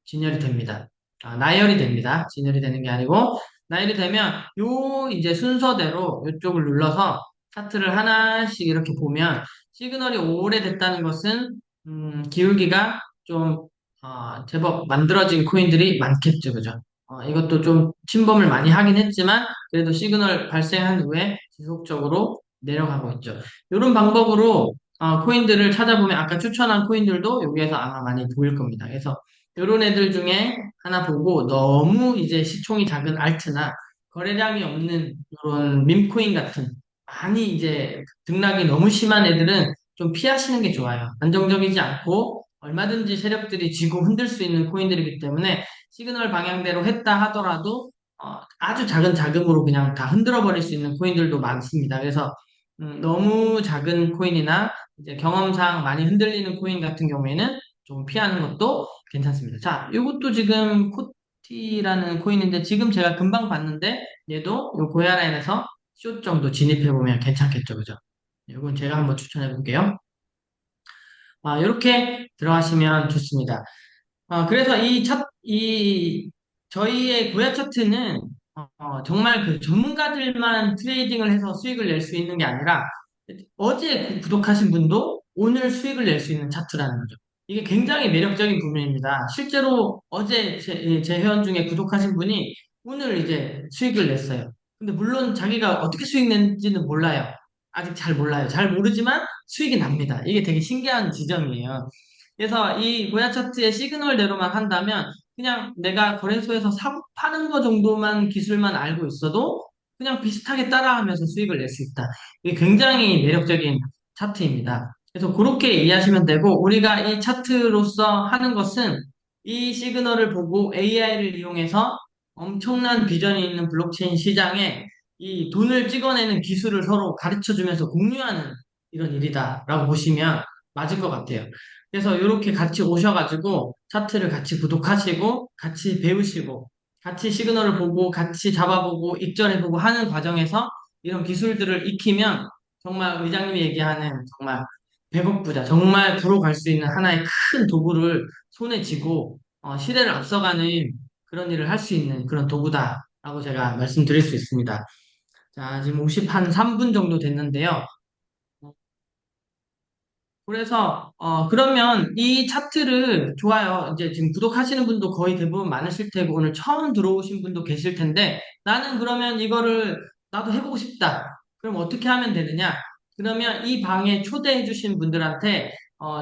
진열이 됩니다. 나열이 됩니다. 진열이 되는 게 아니고 나열이 되면 요 이제 순서대로 이쪽을 눌러서 차트를 하나씩 이렇게 보면 시그널이 오래됐다는 것은 기울기가 좀 제법 만들어진 코인들이 많겠죠, 그죠? 이것도 좀 침범을 많이 하긴 했지만 그래도 시그널 발생한 후에 지속적으로 내려가고 있죠. 이런 방법으로 코인들을 찾아보면 아까 추천한 코인들도 여기에서 아마 많이 보일 겁니다. 그래서 이런 애들 중에 하나 보고 너무 이제 시총이 작은 알트나 거래량이 없는 이런 밈코인 같은 많이 이제 등락이 너무 심한 애들은 좀 피하시는 게 좋아요. 안정적이지 않고 얼마든지 세력들이 쥐고 흔들 수 있는 코인들이기 때문에 시그널 방향대로 했다 하더라도 아주 작은 자금으로 그냥 다 흔들어 버릴 수 있는 코인들도 많습니다. 그래서 너무 작은 코인이나 이제 경험상 많이 흔들리는 코인 같은 경우에는 좀 피하는 것도 괜찮습니다. 자, 이것도 지금 코티라는 코인인데 지금 제가 금방 봤는데 얘도 요 고야라인에서 숏 정도 진입해 보면 괜찮겠죠, 그죠? 이건 제가 한번 추천해 볼게요. 이렇게 들어가시면 좋습니다. 그래서 저희의 고야 차트는 정말 그 전문가들만 트레이딩을 해서 수익을 낼 수 있는 게 아니라 어제 구독하신 분도 오늘 수익을 낼 수 있는 차트라는 거죠. 이게 굉장히 매력적인 부분입니다. 실제로 어제 제 회원 중에 구독하신 분이 오늘 이제 수익을 냈어요. 근데 물론 자기가 어떻게 수익 낸지는 몰라요. 아직 잘 몰라요. 잘 모르지만 수익이 납니다. 이게 되게 신기한 지점이에요. 그래서 이 고야 차트의 시그널대로만 한다면 그냥 내가 거래소에서 사고 파는 거 정도만 기술만 알고 있어도 그냥 비슷하게 따라하면서 수익을 낼 수 있다. 이게 굉장히 매력적인 차트입니다. 그래서 그렇게 이해하시면 되고 우리가 이 차트로서 하는 것은 이 시그널을 보고 AI를 이용해서 엄청난 비전이 있는 블록체인 시장에 이 돈을 찍어내는 기술을 서로 가르쳐 주면서 공유하는 이런 일이다라고 보시면 맞을 것 같아요. 그래서 이렇게 같이 오셔가지고 차트를 같이 구독하시고 같이 배우시고 같이 시그널을 보고 같이 잡아보고 익절해보고 하는 과정에서 이런 기술들을 익히면 정말 의장님이 얘기하는 정말 100억 부자, 정말 부로 갈 수 있는 하나의 큰 도구를 손에 쥐고 시대를 앞서가는 그런 일을 할 수 있는 그런 도구다라고 제가 말씀드릴 수 있습니다. 자, 지금 50한 3분 정도 됐는데요. 그래서 그러면 이 차트를 좋아요. 이제 지금 구독하시는 분도 거의 대부분 많으실 테고 오늘 처음 들어오신 분도 계실 텐데 나는 그러면 이거를 나도 해보고 싶다. 그럼 어떻게 하면 되느냐? 그러면 이 방에 초대해 주신 분들한테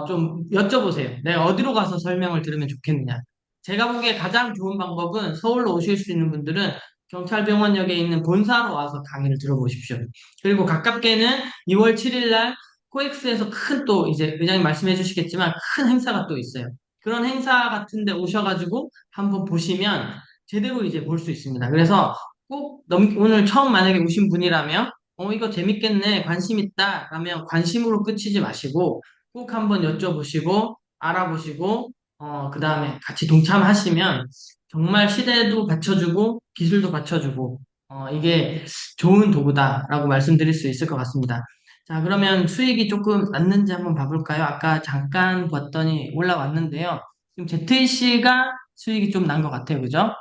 좀 여쭤보세요. 내가 어디로 가서 설명을 들으면 좋겠느냐. 제가 보기에 가장 좋은 방법은 서울로 오실 수 있는 분들은 경찰병원역에 있는 본사로 와서 강의를 들어보십시오. 그리고 가깝게는 2월 7일 날 코엑스에서 큰 또 이제 의장님 말씀해 주시겠지만 큰 행사가 또 있어요. 그런 행사 같은 데 오셔가지고 한번 보시면 제대로 이제 볼 수 있습니다. 그래서 꼭 오늘 처음 만약에 오신 분이라면 이거 재밌겠네, 관심 있다, 라면 관심으로 끝이지 마시고 꼭 한번 여쭤보시고 알아보시고 그 다음에 같이 동참하시면 정말 시대도 받쳐주고 기술도 받쳐주고 이게 좋은 도구다라고 말씀드릴 수 있을 것 같습니다. 자, 그러면 수익이 조금 났는지 한번 봐볼까요? 아까 잠깐 봤더니 올라왔는데요. 지금 ZTC가 수익이 좀 난 것 같아요. 그죠?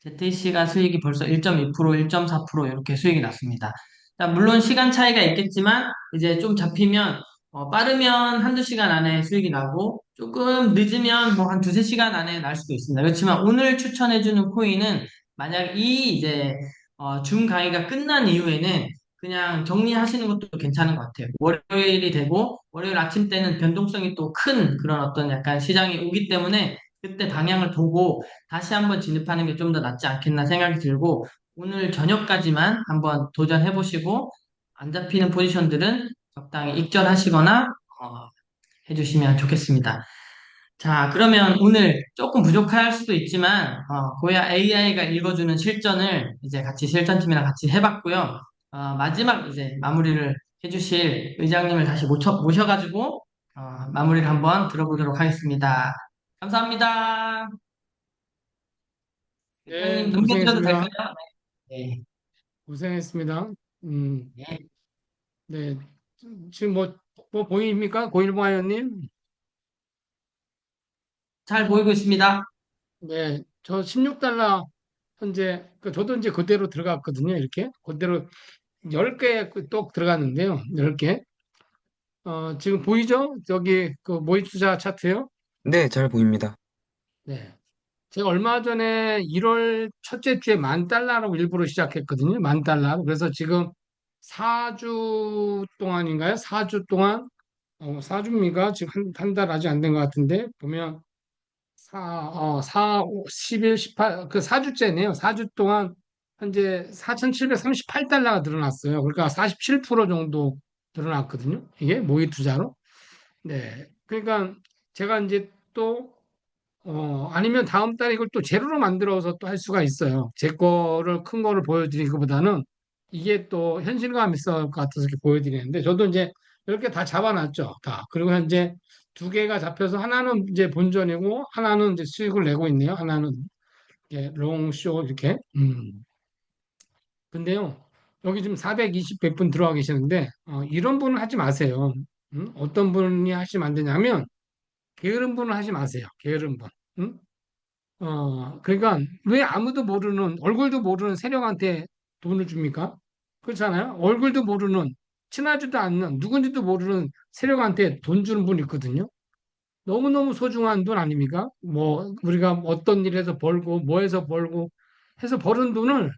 ZTC가 수익이 벌써 1.2%, 1.4% 이렇게 수익이 났습니다. 자, 물론 시간 차이가 있겠지만 이제 좀 잡히면 빠르면 한두 시간 안에 수익이 나고 조금 늦으면 뭐 한 두세 시간 안에 날 수도 있습니다. 그렇지만 오늘 추천해주는 코인은 만약 이 이제 줌 강의가 끝난 이후에는 그냥 정리하시는 것도 괜찮은 것 같아요. 월요일이 되고 월요일 아침 때는 변동성이 또 큰 그런 어떤 약간 시장이 오기 때문에 그때 방향을 보고 다시 한번 진입하는 게 좀 더 낫지 않겠나 생각이 들고 오늘 저녁까지만 한번 도전해 보시고 안 잡히는 포지션들은 적당히 익절하시거나 해주시면 좋겠습니다. 자, 그러면 오늘 조금 부족할 수도 있지만 고야 AI가 읽어주는 실전을 이제 같이 실전팀이랑 같이 해봤고요. 마지막 이제 마무리를 해주실 의장님을 다시 모셔가지고 마무리를 한번 들어보도록 하겠습니다. 감사합니다. 네, 대표님 넘겨드려도 고생했습니다. 될까요? 네. 고생했습니다. 음, 네. 네. 지금 뭐 보입니까? 고일봉하연님? 잘 보이고 있습니다. 네, 저 16달러 현재, 저도 이제 그대로 들어갔거든요. 이렇게. 그대로 10개 또 들어갔는데요. 10개. 지금 보이죠? 저기 그 모의 투자 차트요? 네, 잘 보입니다. 네. 제가 얼마 전에 1월 첫째 주에 10,000달러라고 일부러 시작했거든요. 10,000달러. 그래서 지금 4주 동안인가요? 4주 동안, 4주입니까? 지금 한 달 아직 안 된 것 같은데, 보면 11, 18, 그 4주째네요. 4주 동안 현재 4,738달러가 늘어났어요. 그러니까 47% 정도 늘어났거든요. 이게 모의 투자로. 네. 그러니까 제가 이제 또 아니면 다음 달에 이걸 또 제로로 만들어서 또 할 수가 있어요. 제 거를 큰 거를 보여드리기보다는 이게 또 현실감 있을 것 같아서 이렇게 보여드리는데 저도 이제 이렇게 다 잡아놨죠. 다. 그리고 현재 두 개가 잡혀서 하나는 이제 본전이고 하나는 이제 수익을 내고 있네요. 하나는 이렇게 롱쇼 이렇게. 근데요. 여기 지금 420, 100분 들어와 계시는데 이런 분은 하지 마세요. 어떤 분이 하시면 안 되냐면 게으른 분은 하지 마세요. 게으른 분. 음? 그러니까 왜 아무도 모르는 얼굴도 모르는 세력한테 돈을 줍니까? 그렇잖아요. 얼굴도 모르는 친하지도 않는 누군지도 모르는 세력한테 돈 주는 분 있거든요. 너무너무 소중한 돈 아닙니까? 뭐 우리가 어떤 일에서 벌고 뭐해서 벌고 해서 버는 돈을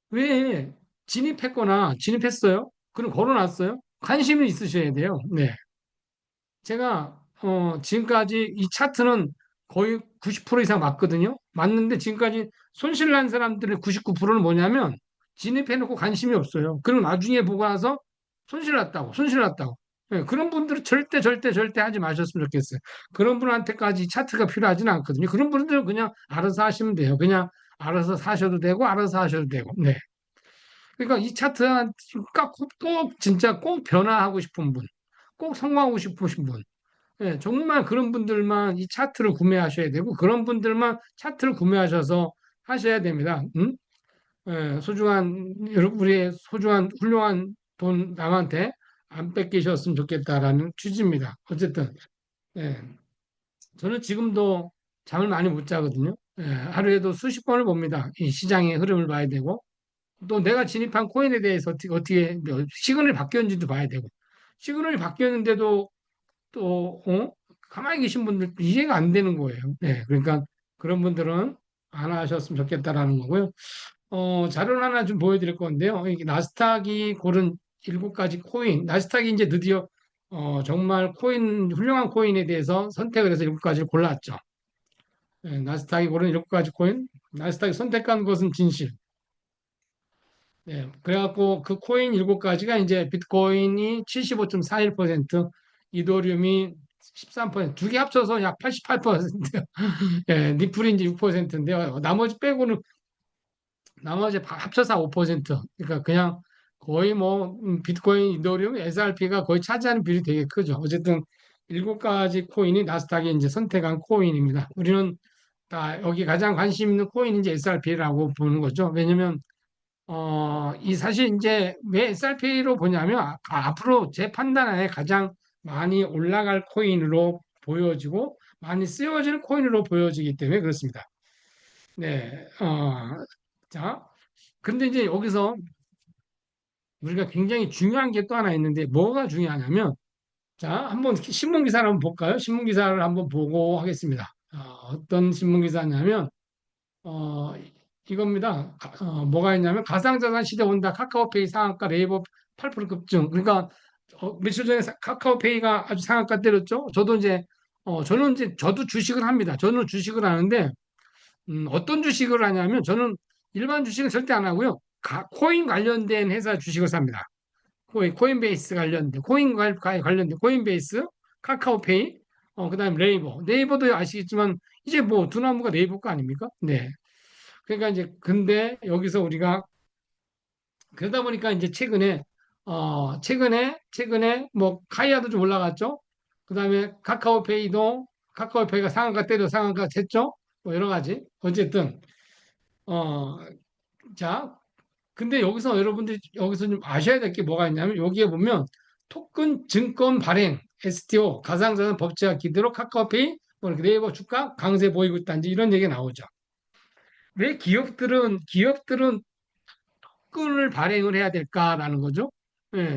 왜 진입했거나 진입했어요? 그럼 걸어놨어요? 관심이 있으셔야 돼요. 네. 제가 지금까지 이 차트는 거의 90% 이상 맞거든요. 맞는데 지금까지 손실 난 사람들의 99%는 뭐냐면 진입해놓고 관심이 없어요. 그럼 나중에 보고 나서 손실 났다고, 손실 났다고. 예, 그런 분들은 절대 절대 절대 하지 마셨으면 좋겠어요. 그런 분한테까지 차트가 필요하지는 않거든요. 그런 분들은 그냥 알아서 하시면 돼요. 그냥 알아서 사셔도 되고 알아서 하셔도 되고. 네. 그러니까 이 차트가 꼭 진짜 꼭 변화하고 싶은 분, 꼭 성공하고 싶으신 분. 예, 정말 그런 분들만 이 차트를 구매하셔야 되고 그런 분들만 차트를 구매하셔서 하셔야 됩니다. 응? 예, 우리의 소중한 훌륭한 돈 남한테 안 뺏기셨으면 좋겠다라는 취지입니다. 어쨌든 예, 저는 지금도 잠을 많이 못 자거든요. 예, 하루에도 수십 번을 봅니다. 이 시장의 흐름을 봐야 되고 또 내가 진입한 코인에 대해서 시그널이 바뀌었는지도 봐야 되고 시그널이 바뀌었는데도 또 가만히 계신 분들 이해가 안 되는 거예요. 네, 그러니까 그런 분들은 안 하셨으면 좋겠다라는 거고요. 자료를 하나 좀 보여드릴 건데요. 이게 나스닥이 고른 7가지 코인, 나스닥이 이제 드디어 정말 훌륭한 코인에 대해서 선택을 해서 7가지를 골랐죠. 나스닥이 고른 7가지 코인, 나스닥이 선택한 것은 진실. 그래갖고 그 코인 7가지가 이제 비트코인이 75.41%, 이더리움이 13%, 두 개 합쳐서 약 88%, 니플이 이제 6%인데요. 나머지 합쳐서 5%. 그러니까 그냥 거의 뭐 비트코인, 이더리움, SRP가 거의 차지하는 비율이 되게 크죠. 어쨌든 7가지 코인이 나스닥이 이제 선택한 코인입니다. 우리는 여기 가장 관심 있는 코인이 이제 SRP라고 보는 거죠. 왜냐면 이 사실 이제 왜 SRP로 보냐면 앞으로 제 판단하에 가장 많이 올라갈 코인으로 보여지고 많이 쓰여질 코인으로 보여지기 때문에 그렇습니다. 네, 자, 근데 이제 여기서 우리가 굉장히 중요한 게 또 하나 있는데 뭐가 중요하냐면 자, 한번 신문 기사를 한번 볼까요? 신문 기사를 한번 보고 하겠습니다. 어떤 신문 기사냐면 어, 이겁니다. 뭐가 있냐면 가상자산 시대 온다. 카카오페이 상한가 네이버 8% 급증. 그러니까 며칠 전에 카카오페이가 아주 상한가 때렸죠. 저도 주식을 합니다. 저는 주식을 하는데 어떤 주식을 하냐면 저는 일반 주식은 절대 안 하고요. 코인 관련된 회사 주식을 삽니다. 코인베이스 관련된 관련된 코인베이스, 카카오페이, 그다음에 네이버도 아시겠지만 이제 뭐 두나무가 네이버 거 아닙니까? 네. 그러니까 이제 근데 여기서 우리가 그러다 보니까 이제 최근에 뭐 카이아도 좀 올라갔죠. 그다음에 카카오페이가 상한가 때려 상한가 됐죠. 뭐 여러 가지 어쨌든 어 자 근데 여기서 여러분들이 여기서 좀 아셔야 될 게 뭐가 있냐면 여기에 보면 토큰 증권 발행 STO 가상자산 법제화 기대로 카카오페이 뭐 이렇게 네이버 주가 강세 보이고 있다 이제 이런 얘기가 나오죠. 왜 기업들은 토큰을 발행을 해야 될까라는 거죠.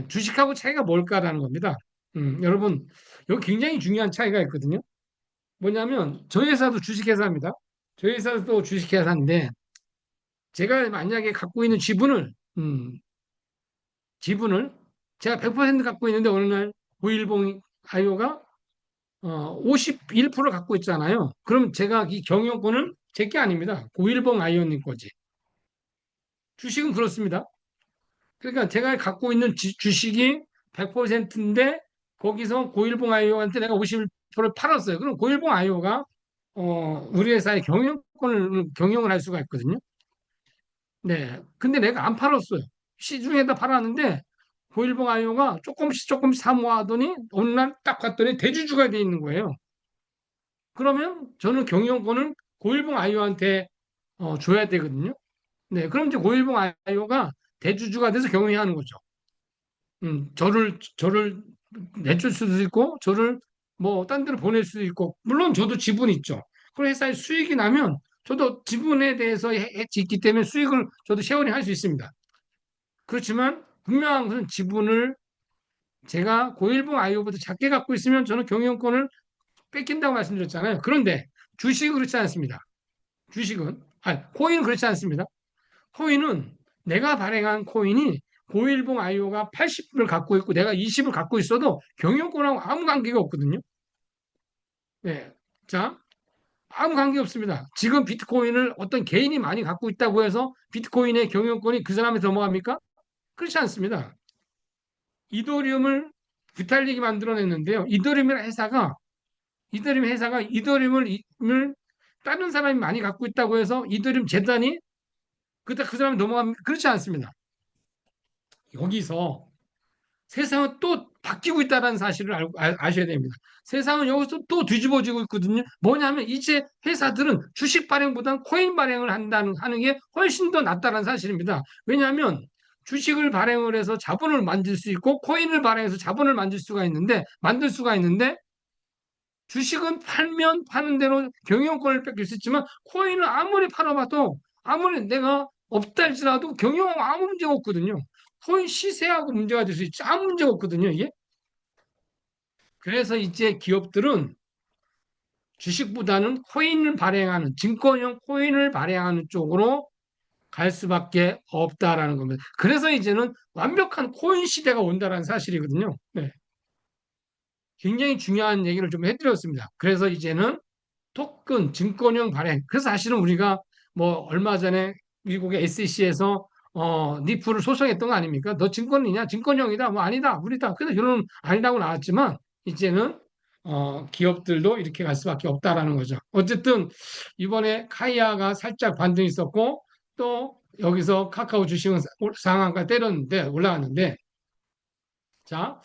주식하고 차이가 뭘까라는 겁니다. 여러분, 여기 굉장히 중요한 차이가 있거든요. 뭐냐면, 저희 회사도 주식회사입니다. 저희 회사도 주식회사인데, 제가 만약에 갖고 있는 지분을 제가 100% 갖고 있는데, 어느 날 고일봉 아이오가 51% 갖고 있잖아요. 그럼 제가 이 경영권은 제 게 아닙니다. 고일봉 아이오님 거지. 주식은 그렇습니다. 그러니까 제가 갖고 있는 주식이 100%인데 거기서 고일봉 아이오한테 내가 51%를 팔았어요. 그럼 고일봉 아이오가 우리 회사의 경영을 할 수가 있거든요. 네. 근데 내가 안 팔았어요. 시중에다 팔았는데 고일봉 아이오가 조금씩 사 모아더니 어느 날 딱 봤더니 대주주가 돼 있는 거예요. 그러면 저는 경영권을 고일봉 아이오한테 줘야 되거든요. 네. 그럼 이제 고일봉 아이오가 대주주가 돼서 경영하는 거죠. 저를 내줄 수도 있고, 저를 뭐, 딴 데로 보낼 수도 있고, 물론 저도 지분이 있죠. 그 회사에 수익이 나면 저도 지분에 대해서 있기 때문에 수익을 저도 쉐어링 할 수 있습니다. 그렇지만 분명한 것은 지분을 제가 고일봉 아이오보다 작게 갖고 있으면 저는 경영권을 뺏긴다고 말씀드렸잖아요. 그런데 주식은 그렇지 않습니다. 코인은 그렇지 않습니다. 코인은 내가 발행한 코인이 고일봉 아이오가 80을 갖고 있고 내가 20을 갖고 있어도 경영권하고 아무 관계가 없거든요. 네. 자, 아무 관계 없습니다. 지금 비트코인을 어떤 개인이 많이 갖고 있다고 해서 비트코인의 경영권이 그 사람한테 넘어갑니까? 그렇지 않습니다. 이더리움을 비탈릭이 만들어냈는데요. 이더리움 회사가 이더리움을 다른 사람이 많이 갖고 있다고 해서 이더리움 재단이 그 사람이 넘어갑니까? 그렇지 않습니다. 여기서 세상은 또 바뀌고 있다는 사실을 아셔야 됩니다. 세상은 여기서 또 뒤집어지고 있거든요. 뭐냐면 이제 회사들은 주식 발행보다는 코인 발행을 하는 게 훨씬 더 낫다는 사실입니다. 왜냐하면 주식을 발행을 해서 자본을 만들 수 있고 코인을 발행해서 자본을 만들 수가 있는데 주식은 팔면 파는 대로 경영권을 뺏길 수 있지만 코인은 아무리 팔아봐도 아무리 내가 없다 할지라도 경영하고 아무 문제가 없거든요. 코인 시세하고 문제가 될 수 있지 아무 문제가 없거든요, 이게. 그래서 이제 기업들은 주식보다는 증권형 코인을 발행하는 쪽으로 갈 수밖에 없다라는 겁니다. 그래서 이제는 완벽한 코인 시대가 온다라는 사실이거든요. 네. 굉장히 중요한 얘기를 좀 해드렸습니다. 그래서 이제는 토큰, 증권형 발행. 그래서 사실은 우리가 뭐 얼마 전에 미국의 SEC에서 니프를 소송했던 거 아닙니까? 너 증권이냐? 증권형이다. 뭐 아니다. 우리다. 그래서 결론은 아니라고 나왔지만 이제는 기업들도 이렇게 갈 수밖에 없다라는 거죠. 어쨌든 이번에 카이아가 살짝 반등이 있었고 또 여기서 카카오 주식은 상한가 때렸는데 올라갔는데 자,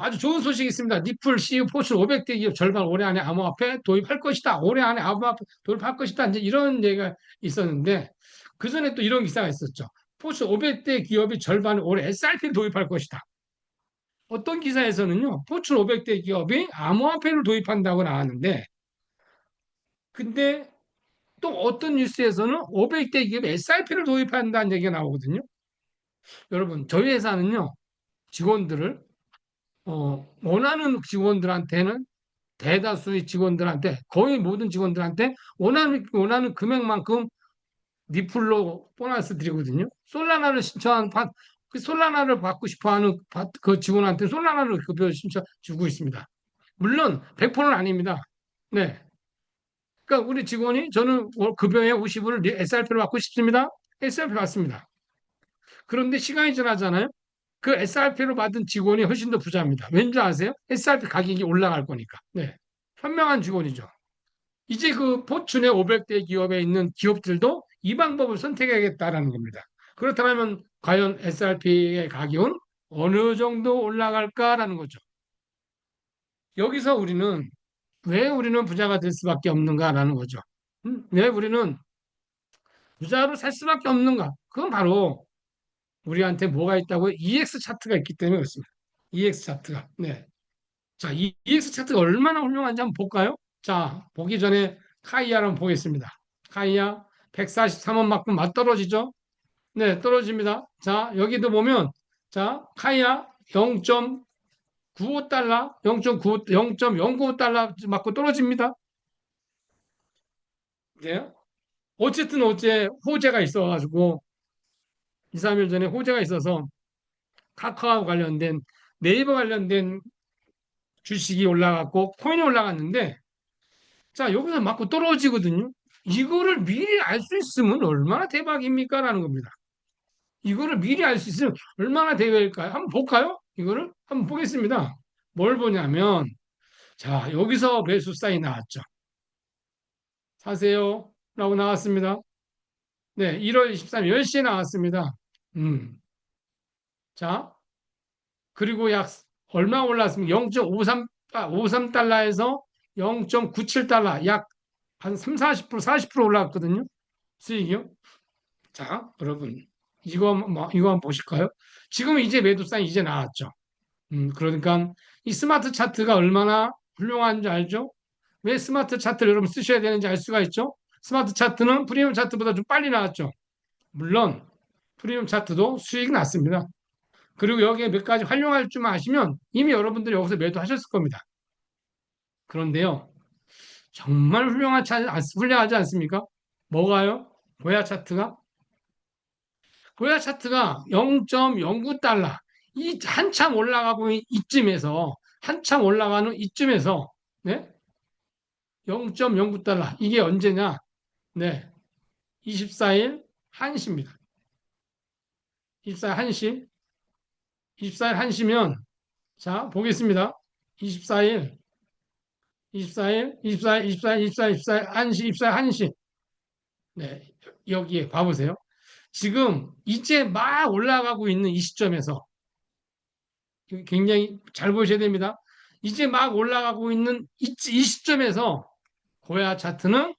아주 좋은 소식이 있습니다. 니플 CU 포스 500대 기업 절반 올해 안에 암호화폐 도입할 것이다. 올해 안에 암호화폐 도입할 것이다. 이제 이런 얘기가 있었는데 그 전에 또 이런 기사가 있었죠. 포스 500대 기업이 절반 올해 SRP를 도입할 것이다. 어떤 기사에서는요, 포춘 500대 기업이 암호화폐를 도입한다고 나왔는데, 근데 또 어떤 뉴스에서는 500대 기업이 SRP를 도입한다는 얘기가 나오거든요. 여러분, 저희 회사는요, 직원들을, 원하는 직원들한테는 대다수의 직원들한테, 거의 모든 직원들한테 원하는 금액만큼 니플로 보너스 드리거든요. 솔라나를 신청한, 그 솔라나를 받고 싶어 하는 그 직원한테 솔라나를 급여 신청 주고 있습니다. 물론 100%는 아닙니다. 네. 그러니까 우리 직원이 저는 급여의 50을 SRP로 받고 싶습니다. SRP 받습니다. 그런데 시간이 지나잖아요. 그 SRP로 받은 직원이 훨씬 더 부자입니다. 왠지 아세요? SRP 가격이 올라갈 거니까. 네. 현명한 직원이죠. 이제 그 포춘의 500대 기업에 있는 기업들도 이 방법을 선택하겠다라는 겁니다. 그렇다면 과연 SRP의 가격은 어느 정도 올라갈까라는 거죠. 여기서 왜 우리는 부자가 될 수밖에 없는가라는 거죠. 왜 우리는 부자로 살 수밖에 없는가? 그건 바로 우리한테 뭐가 있다고 EX 차트가 있기 때문에 그렇습니다. EX 차트가. 네. 자, 이 EX 차트가 얼마나 훌륭한지 한번 볼까요? 자, 보기 전에 카이아를 한번 보겠습니다. 카이아 143원 맞고 맞떨어지죠? 네, 떨어집니다. 자, 여기도 보면 자, 카이아 0.95달러, 0.09달러 맞고 떨어집니다. 네. 어쨌든 어제 호재가 있어가지고 2, 3일 전에 호재가 있어서 카카오 관련된 네이버 관련된 주식이 올라갔고 코인이 올라갔는데 자 여기서 맞고 떨어지거든요. 이거를 미리 알 수 있으면 얼마나 대박입니까? 라는 겁니다. 이거를 미리 알 수 있으면 얼마나 대박일까요? 한번 볼까요? 이거를 한번 보겠습니다. 뭘 보냐면 자 여기서 매수 사인이 나왔죠. 사세요 라고 나왔습니다. 네, 1월 23일 10시에 나왔습니다. 자, 그리고 약 얼마 올랐습니까? 0.53달러에서 0.97달러, 약 한 3, 40% 올랐거든요. 수익이요. 자, 여러분, 이거 한번 보실까요? 지금 이제 매도 사인 이제 나왔죠. 그러니까 이 스마트 차트가 얼마나 훌륭한지 알죠? 왜 스마트 차트를 여러분 쓰셔야 되는지 알 수가 있죠? 스마트 차트는 프리미엄 차트보다 좀 빨리 나왔죠. 물론 프리미엄 차트도 수익이 났습니다. 그리고 여기에 몇 가지 활용할 줄 아시면 이미 여러분들이 여기서 매도하셨을 겁니다. 그런데요, 정말 훌륭하지 않습니까? 뭐가요? 보야 차트가? 보야 차트가 0.09달러. 이 한참 올라가고 한참 올라가는 이쯤에서, 네? 0.09달러. 이게 언제냐? 네. 24일 1시입니다. 24일 1시. 24일 1시면, 자, 보겠습니다. 24일 24일, 24일, 24일, 24일, 24일, 1시, 24일, 1시. 네, 여기에 봐보세요. 지금 이제 막 올라가고 있는 이 시점에서 굉장히 잘 보셔야 됩니다. 이제 막 올라가고 있는 이 시점에서 고야 차트는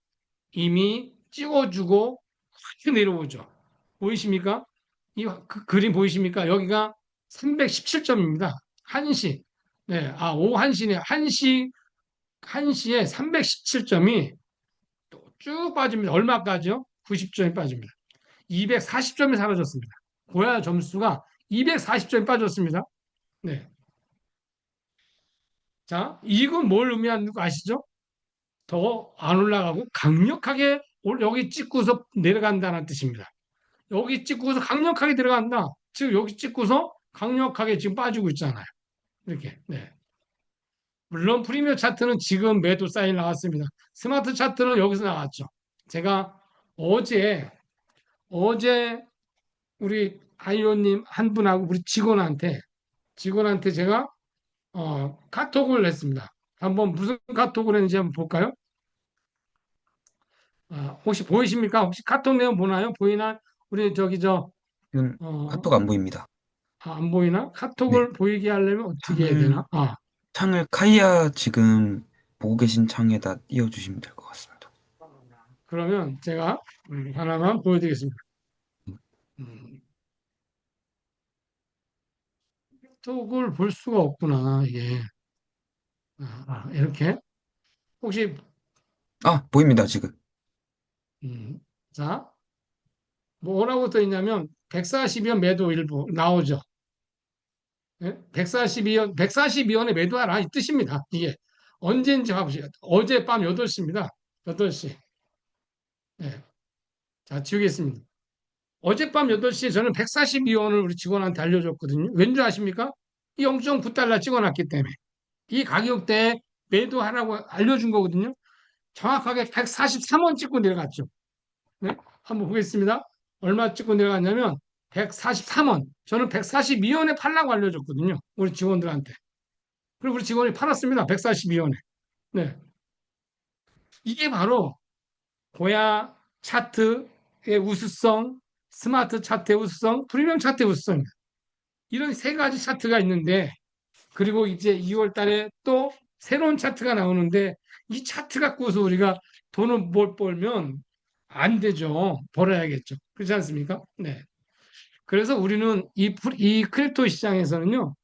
이미 찍어주고 확 내려오죠. 보이십니까? 그림 보이십니까? 여기가 317점입니다. 1시. 네, 오후 1시네. 1시에 317점이 쭉 빠집니다. 얼마까지요? 90점이 빠집니다. 240점이 사라졌습니다. 고야 점수가 240점이 빠졌습니다. 네. 자, 이건 뭘 의미하는 거 아시죠? 더 안 올라가고 강력하게 여기 찍고서 내려간다는 뜻입니다. 여기 찍고서 강력하게 들어간다. 지금 여기 찍고서 강력하게 지금 빠지고 있잖아요. 이렇게. 네. 물론 프리미엄 차트는 지금 매도 사인 나왔습니다. 스마트 차트는 여기서 나왔죠. 제가 어제 어제 우리 아이오님 한 분하고 우리 직원한테 제가 카톡을 했습니다. 한번 무슨 카톡을 했는지 한번 볼까요? 혹시 보이십니까? 혹시 카톡 내용 보나요? 보이나? 우리 저기 지금 어, 카톡 안 보입니다. 안 보이나? 네. 카톡을 보이게 하려면 어떻게 해야 창을, 되나? 창을 카이아 지금 보고 계신 창에다 띄워주시면 될 것 같습니다. 그러면 제가 하나만 보여드리겠습니다. 음, 카톡을 볼 수가 없구나, 이게. 이렇게. 혹시, 아, 보입니다, 지금. 음, 자, 뭐라고 써 있냐면, 142원 매도 일부 나오죠. 예? 142원, 142원에 매도하라 이 뜻입니다. 이게 언제인지 봐보세요. 어젯밤 8시입니다. 8시. 예. 자, 지우겠습니다. 어젯밤 8시에 저는 142원을 우리 직원한테 알려줬거든요. 왠지 아십니까? 이 0.9달러 찍어놨기 때문에. 이 가격대에 매도하라고 알려준 거거든요. 정확하게 143원 찍고 내려갔죠. 네? 한번 보겠습니다. 얼마 찍고 내려갔냐면 143원. 저는 142원에 팔라고 알려줬거든요. 우리 직원들한테. 그리고 우리 직원이 팔았습니다. 142원에. 네. 이게 바로 고야 차트의 우수성, 스마트 차트의 우수성, 프리미엄 차트의 우수성입니다. 이런 세 가지 차트가 있는데, 그리고 이제 2월 달에 또 새로운 차트가 나오는데, 이 차트 갖고서 우리가 돈을 못 벌면 안 되죠. 벌어야겠죠. 그렇지 않습니까? 네. 그래서 우리는 이 크립토 시장에서는요,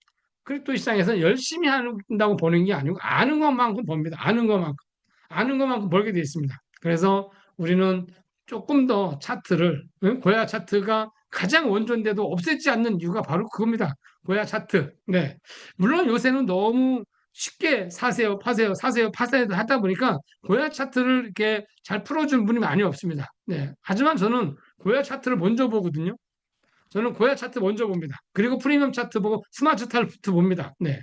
크립토 시장에서 열심히 한다고 버는 게 아니고 아는 것만큼 법니다. 아는 것만큼 벌게 되어 있습니다. 그래서 우리는 조금 더 차트를 고야 차트가 가장 원조인데도 없애지 않는 이유가 바로 그겁니다. 고야 차트. 네. 물론 요새는 너무 쉽게 사세요, 파세요, 사세요, 파세요 하다 보니까 고야 차트를 이렇게 잘 풀어준 분이 많이 없습니다. 네. 하지만 저는 고야 차트를 먼저 보거든요. 저는 고야 차트 먼저 봅니다. 그리고 프리미엄 차트 보고 스마트 차트 봅니다. 네.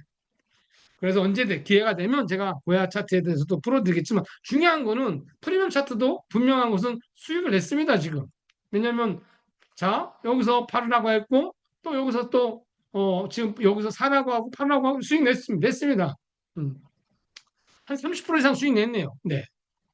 그래서 언제든 기회가 되면 제가 고야 차트에 대해서도 풀어드리겠지만 중요한 거는 프리미엄 차트도 분명한 것은 수익을 냈습니다, 지금. 왜냐면 자, 여기서 팔으라고 했고 또 여기서 또 지금 여기서 사라고 하고 팔라고 하고 수익 냈습니다. 음. 한30% 이상 수익 냈네요. 네.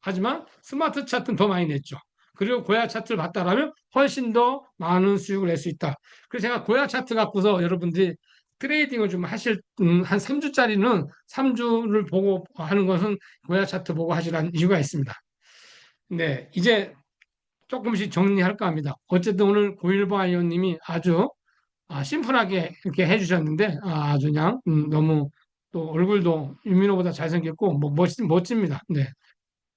하지만 스마트 차트는 더 많이 냈죠. 그리고 고야 차트를 봤다라면 훨씬 더 많은 수익을 낼 수 있다. 그래서 제가 고야 차트 갖고서 여러분들이 트레이딩을 좀 하실 한 3주짜리는 3주를 보고 하는 것은 고야 차트 보고 하시라는 이유가 있습니다. 네, 이제 조금씩 정리할까 합니다. 어쨌든 오늘 고일보 아이언님이 아주 심플하게 이렇게 해주셨는데 아주 그냥 너무 또 얼굴도 유민호보다 잘생겼고 뭐 멋집니다. 네.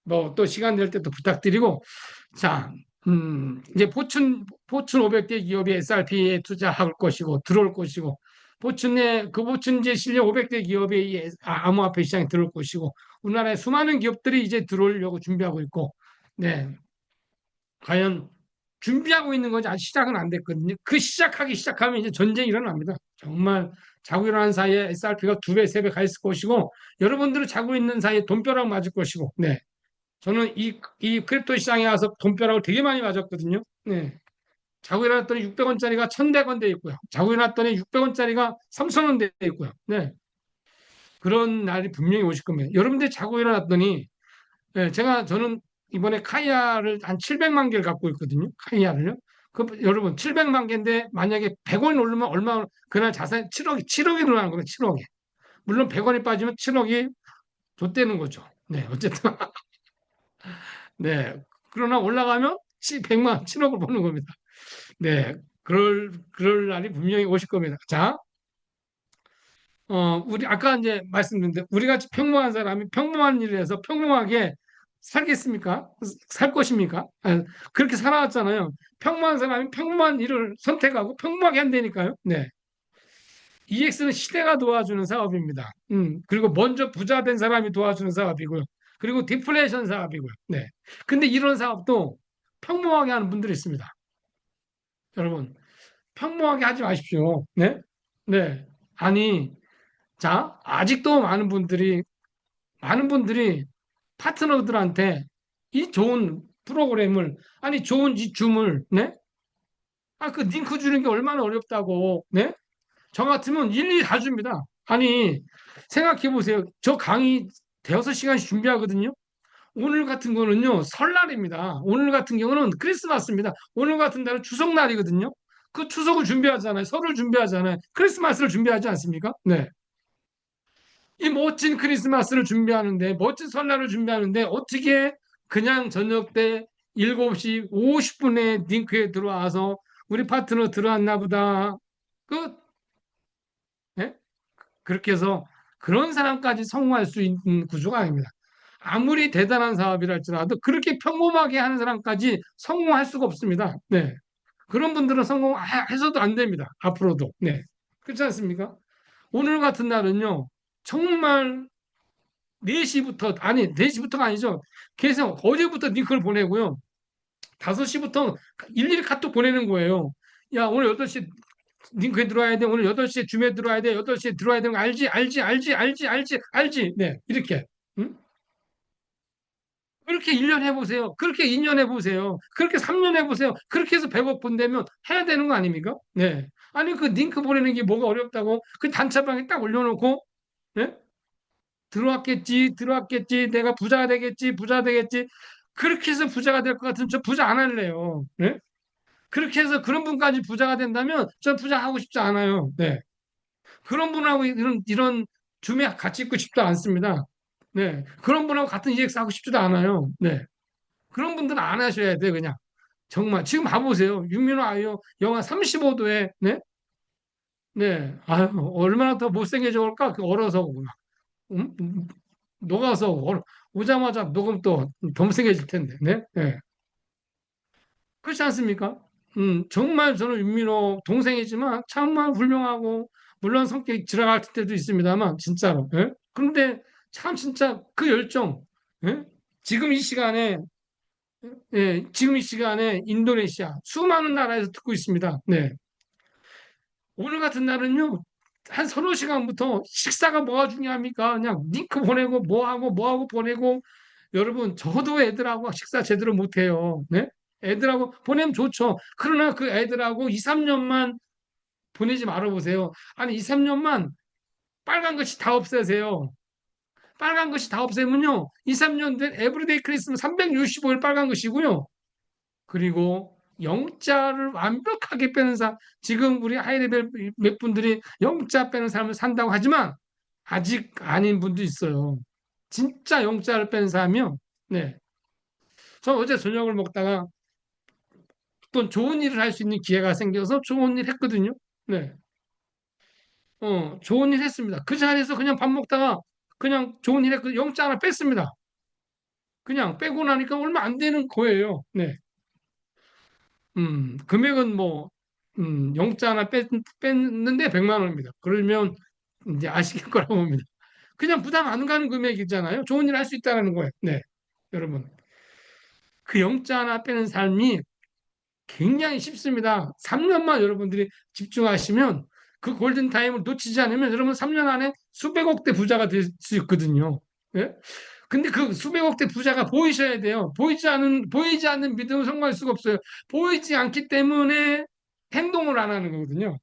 뭐 또 시간 될 때 또 부탁드리고 자 이제 포춘 500대 기업이 SRP에 투자할 것이고 들어올 것이고 그 포춘제 실력 500대 기업이 이 암호화폐 시장에 들어올 것이고 우리나라에 수많은 기업들이 이제 들어오려고 준비하고 있고 네 과연 준비하고 있는 거지 아직 시작은 안 됐거든요. 그 시작하면 이제 전쟁이 일어납니다. 정말 자고 일어난 사이에 SRP가 두 배, 세 배 가 있을 것이고 여러분들은 자고 있는 사이에 돈벼락 맞을 것이고 네. 저는 이 크립토 시장에 와서 돈벼락을 되게 많이 맞았거든요. 네. 자고 일어났더니 600원짜리가 1,100원 돼 있고요. 자고 일어났더니 600원짜리가 3,000원 돼 있고요. 네. 그런 날이 분명히 오실 겁니다. 여러분들 자고 일어났더니 저는 이번에 카이아를 한 700만 개를 갖고 있거든요. 카이아를요. 여러분 700만 개인데 만약에 100원이 오르면 얼마 그날 자산 7억이 늘어나는 거예요. 7억이. 물론 100원이 빠지면 7억이 좆되는 거죠. 네, 어쨌든 네. 그러나 올라가면 7억을 버는 겁니다. 네. 그럴 날이 분명히 오실 겁니다. 자, 우리 아까 이제 말씀드렸는데 우리 같이 평범한 사람이 평범한 일을 해서 평범하게 살겠습니까? 살 것입니까? 그렇게 살아왔잖아요. 평범한 사람이 평범한 일을 선택하고 평범하게 한다니까요. 네. EX는 시대가 도와주는 사업입니다. 그리고 먼저 부자 된 사람이 도와주는 사업이고요. 그리고 디플레이션 사업이고요. 네. 근데 이런 사업도 평범하게 하는 분들이 있습니다. 여러분, 평범하게 하지 마십시오. 네? 네. 아니, 자, 아직도 많은 분들이 많은 분들이 파트너들한테 이 좋은 프로그램을, 아니, 좋은 이 줌을, 네? 그 링크 주는 게 얼마나 어렵다고, 네? 저 같으면 일일이 다 줍니다. 아니, 생각해 보세요. 저 강의 대여섯 시간씩 준비하거든요. 오늘 같은 거는요, 설날입니다. 오늘 같은 경우는 크리스마스입니다. 오늘 같은 날은 추석날이거든요. 그 추석을 준비하잖아요. 설을 준비하잖아요. 크리스마스를 준비하지 않습니까? 네. 이 멋진 크리스마스를 준비하는데, 멋진 설날을 준비하는데, 어떻게 그냥 저녁 때 7시 50분에 링크에 들어와서 우리 파트너 들어왔나 보다. 그, 예? 그렇게 해서 그런 사람까지 성공할 수 있는 구조가 아닙니다. 아무리 대단한 사업이라 할지라도 그렇게 평범하게 하는 사람까지 성공할 수가 없습니다. 네. 그런 분들은 성공해서도 안 됩니다. 앞으로도. 네. 그렇지 않습니까? 오늘 같은 날은요, 정말 4시부터, 아니, 4시부터가 아니죠. 계속 어제부터 링크를 보내고요. 5시부터 일일이 카톡 보내는 거예요. 야, 오늘 8시 링크에 들어와야 돼. 오늘 8시에 줌에 들어와야 돼. 8시에 들어와야 되는 거 알지? 알지? 알지? 알지? 알지? 알지? 네. 이렇게. 응? 그렇게 1년 해보세요. 그렇게 2년 해보세요. 그렇게 3년 해보세요. 그렇게 해서 100억 번되면 해야 되는 거 아닙니까? 네. 아니, 그 링크 보내는 게 뭐가 어렵다고? 그 단체방에 딱 올려놓고, 네? 들어왔겠지, 들어왔겠지, 내가 부자가 되겠지, 부자 되겠지. 그렇게 해서 부자가 될 것 같으면 저 부자 안 할래요. 네? 그렇게 해서 그런 분까지 부자가 된다면 저 부자 하고 싶지 않아요. 네. 그런 분하고 이런 줌에 같이 있고 싶지 않습니다. 네. 그런 분하고 같은 EX 하고 싶지도 않아요. 네. 그런 분들은 안 하셔야 돼, 그냥. 정말. 지금 봐보세요. 윤민호 아이유 영하 35도에, 네? 네. 아유, 얼마나 더 못생겨져 올까? 얼어서. 음? 녹아서 오자마자 녹으면 또 못생겨질 텐데, 네? 네. 그렇지 않습니까? 정말 저는 윤민호 동생이지만 정말 훌륭하고, 물론 성격이 지나갈 때도 있습니다만, 진짜로. 예? 그런데 참 진짜 그 열정, 예? 지금 이 시간에, 예, 지금 이 시간에 인도네시아, 수많은 나라에서 듣고 있습니다. 네. 오늘 같은 날은요, 한 서너 시간부터 식사가 뭐가 중요합니까? 그냥 링크 보내고, 뭐하고 보내고, 여러분, 저도 애들하고 식사 제대로 못해요. 네? 애들하고 보내면 좋죠. 그러나 그 애들하고 2, 3년만 보내지 말아보세요. 아니, 2, 3년만 빨간 것이 다 없애세요. 빨간 것이 다 없애면요. 2, 3년 된 에브리데이 크리스마스 365일 빨간 것이고요. 그리고 영자를 완벽하게 빼는 사람, 지금 우리 하이레벨 몇 분들이 영자 빼는 사람을 산다고 하지만 아직 아닌 분도 있어요. 진짜 영자를 빼는 사람이요. 네. 저 어제 저녁을 먹다가 또 좋은 일을 할 수 있는 기회가 생겨서 좋은 일 했거든요. 네. 좋은 일 했습니다. 그 자리에서 그냥 밥 먹다가 그냥 좋은 일 했고 영자 하나 뺐습니다. 그냥 빼고 나니까 얼마 안 되는 거예요. 네. 금액은 뭐, 영자 하나 뺐는데 100만 원입니다. 그러면 이제 아시겠 거라고 봅니다. 그냥 부담 안 가는 금액이잖아요. 좋은 일 할 수 있다는 거예요. 네. 여러분. 그 영자 하나 빼는 삶이 굉장히 쉽습니다. 3년만 여러분들이 집중하시면 그 골든타임을 놓치지 않으면 여러분 3년 안에 수백억대 부자가 될 수 있거든요. 예? 근데 그 수백억대 부자가 보이셔야 돼요. 보이지 않는 믿음을 성공할 수가 없어요. 보이지 않기 때문에 행동을 안 하는 거거든요.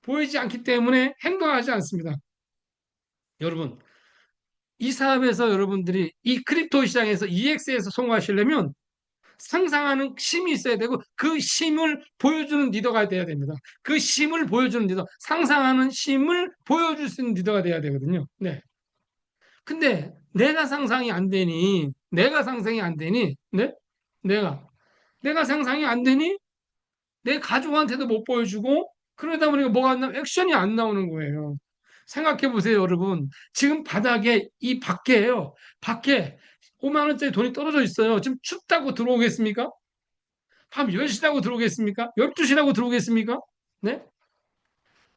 보이지 않기 때문에 행동하지 않습니다. 여러분, 이 사업에서 여러분들이 이 크립토 시장에서 EX에서 성공하시려면 상상하는 힘이 있어야 되고 그 힘을 보여주는 리더가 돼야 됩니다. 그 힘을 보여주는 리더, 상상하는 힘을 보여줄 수 있는 리더가 돼야 되거든요. 네. 근데 내가 상상이 안 되니, 네? 내가 상상이 안 되니 내 가족한테도 못 보여주고 그러다 보니까 뭐가 안 나면 액션이 안 나오는 거예요. 생각해 보세요, 여러분. 지금 바닥에 이 밖에요. 밖에 5만 원짜리 돈이 떨어져 있어요. 지금 춥다고 들어오겠습니까? 밤 10시라고 들어오겠습니까? 12시라고 들어오겠습니까? 네?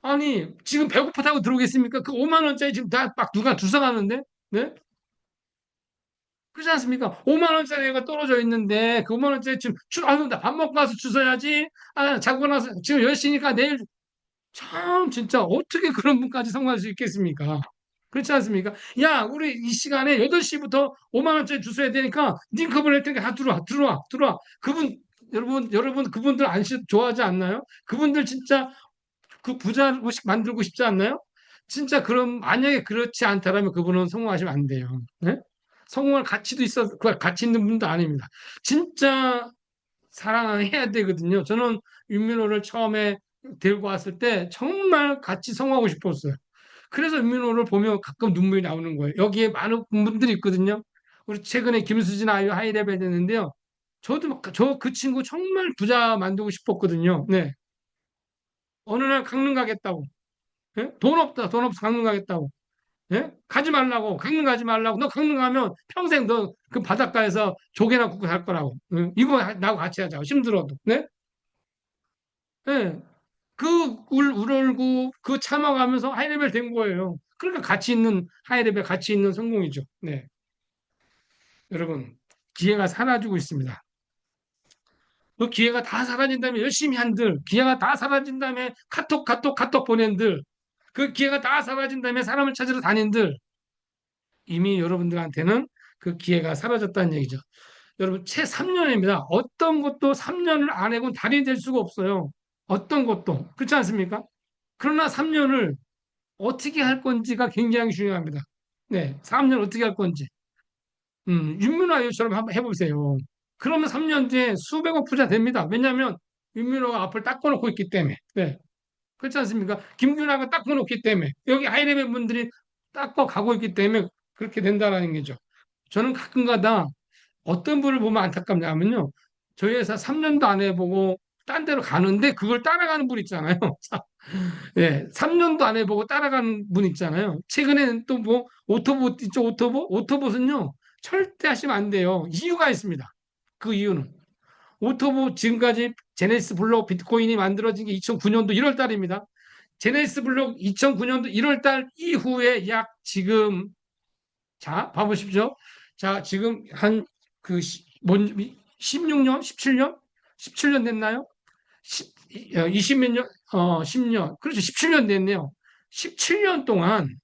아니, 지금 배고프다고 들어오겠습니까? 그 5만 원짜리 지금 다 막 누가 주워가는데? 네? 그렇지 않습니까? 5만 원짜리가 떨어져 있는데 그 5만 원짜리 지금 아유, 나 밥 먹고 가서 주워야지. 자고 나서 지금 10시니까 내일 참 진짜 어떻게 그런 분까지 성공할 수 있겠습니까? 그렇지 않습니까? 야, 우리 이 시간에 8시부터 5만 원짜리 주소야 되니까 링크업을 할 테니까 다 들어와. 여러분 그분들 좋아하지 않나요? 그분들 진짜 그 부자고 만들고 싶지 않나요? 진짜 그럼 만약에 그렇지 않다라면 그분은 성공하시면 안 돼요. 네? 성공할 가치도 그 가치 있는 분도 아닙니다. 진짜 사랑해야 되거든요. 저는 윤민호를 처음에 데리고 왔을 때 정말 같이 성공하고 싶었어요. 그래서 윤민호를 보면 가끔 눈물이 나오는 거예요. 여기에 많은 분들이 있거든요. 우리 최근에 김수진 아이유 하이레벨 됐는데요. 저 그 친구 정말 부자 만들고 싶었거든요. 네. 어느 날 강릉 가겠다고. 예? 돈 없어 강릉 가겠다고. 예? 가지 말라고. 강릉 가지 말라고. 너 강릉 가면 평생 너 그 바닷가에서 조개나 굽고 살 거라고. 응? 이거 나하고 같이 하자고. 힘들어도. 네? 예. 우울고 그 참아가면서 하이레벨 된 거예요. 그러니까 하이레벨 가치 있는 성공이죠. 네. 여러분, 기회가 사라지고 있습니다. 그 기회가 다 사라진 다음에 열심히 한들, 기회가 다 다사라진 다음에 카톡 보낸들, 그 기회가 다 사라진 다음에 사람을 찾으러 다닌들, 이미 여러분들한테는 그 기회가 사라졌다는 얘기죠. 여러분, 채 3년입니다. 어떤 것도 3년을 안 해본 달인이 될 수가 없어요. 어떤 것도. 그렇지 않습니까? 그러나 3년을 어떻게 할 건지가 굉장히 중요합니다. 네, 3년 어떻게 할 건지. 윤민호 아이처럼 한번 해보세요. 그러면 3년 뒤에 수백억 부자 됩니다. 왜냐하면 윤민호가 앞을 닦아놓고 있기 때문에. 네, 그렇지 않습니까? 김균아가 닦아놓기 때문에. 여기 하이레벨 분들이 닦아 가고 있기 때문에 그렇게 된다라는 거죠. 저는 가끔가다 어떤 분을 보면 안타깝냐면요. 저희 회사 3년도 안 해보고 딴 데로 가는데 그걸 따라가는 분 있잖아요. 예, 3년도 안 해보고 따라가는 분 있잖아요. 최근에는 또 뭐, 오토봇 있죠, 오토봇? 오토봇은요, 절대 하시면 안 돼요. 이유가 있습니다. 그 이유는. 오토봇 지금까지 제네시스 블록 비트코인이 만들어진 게 2009년도 1월 달입니다. 제네시스 블록 2009년도 1월 달 이후에 지금, 자, 봐보십시오. 자, 지금 그, 16년? 17년? 17년 됐나요? 20 몇 년, 10년. 그렇죠. 17년 됐네요. 17년 동안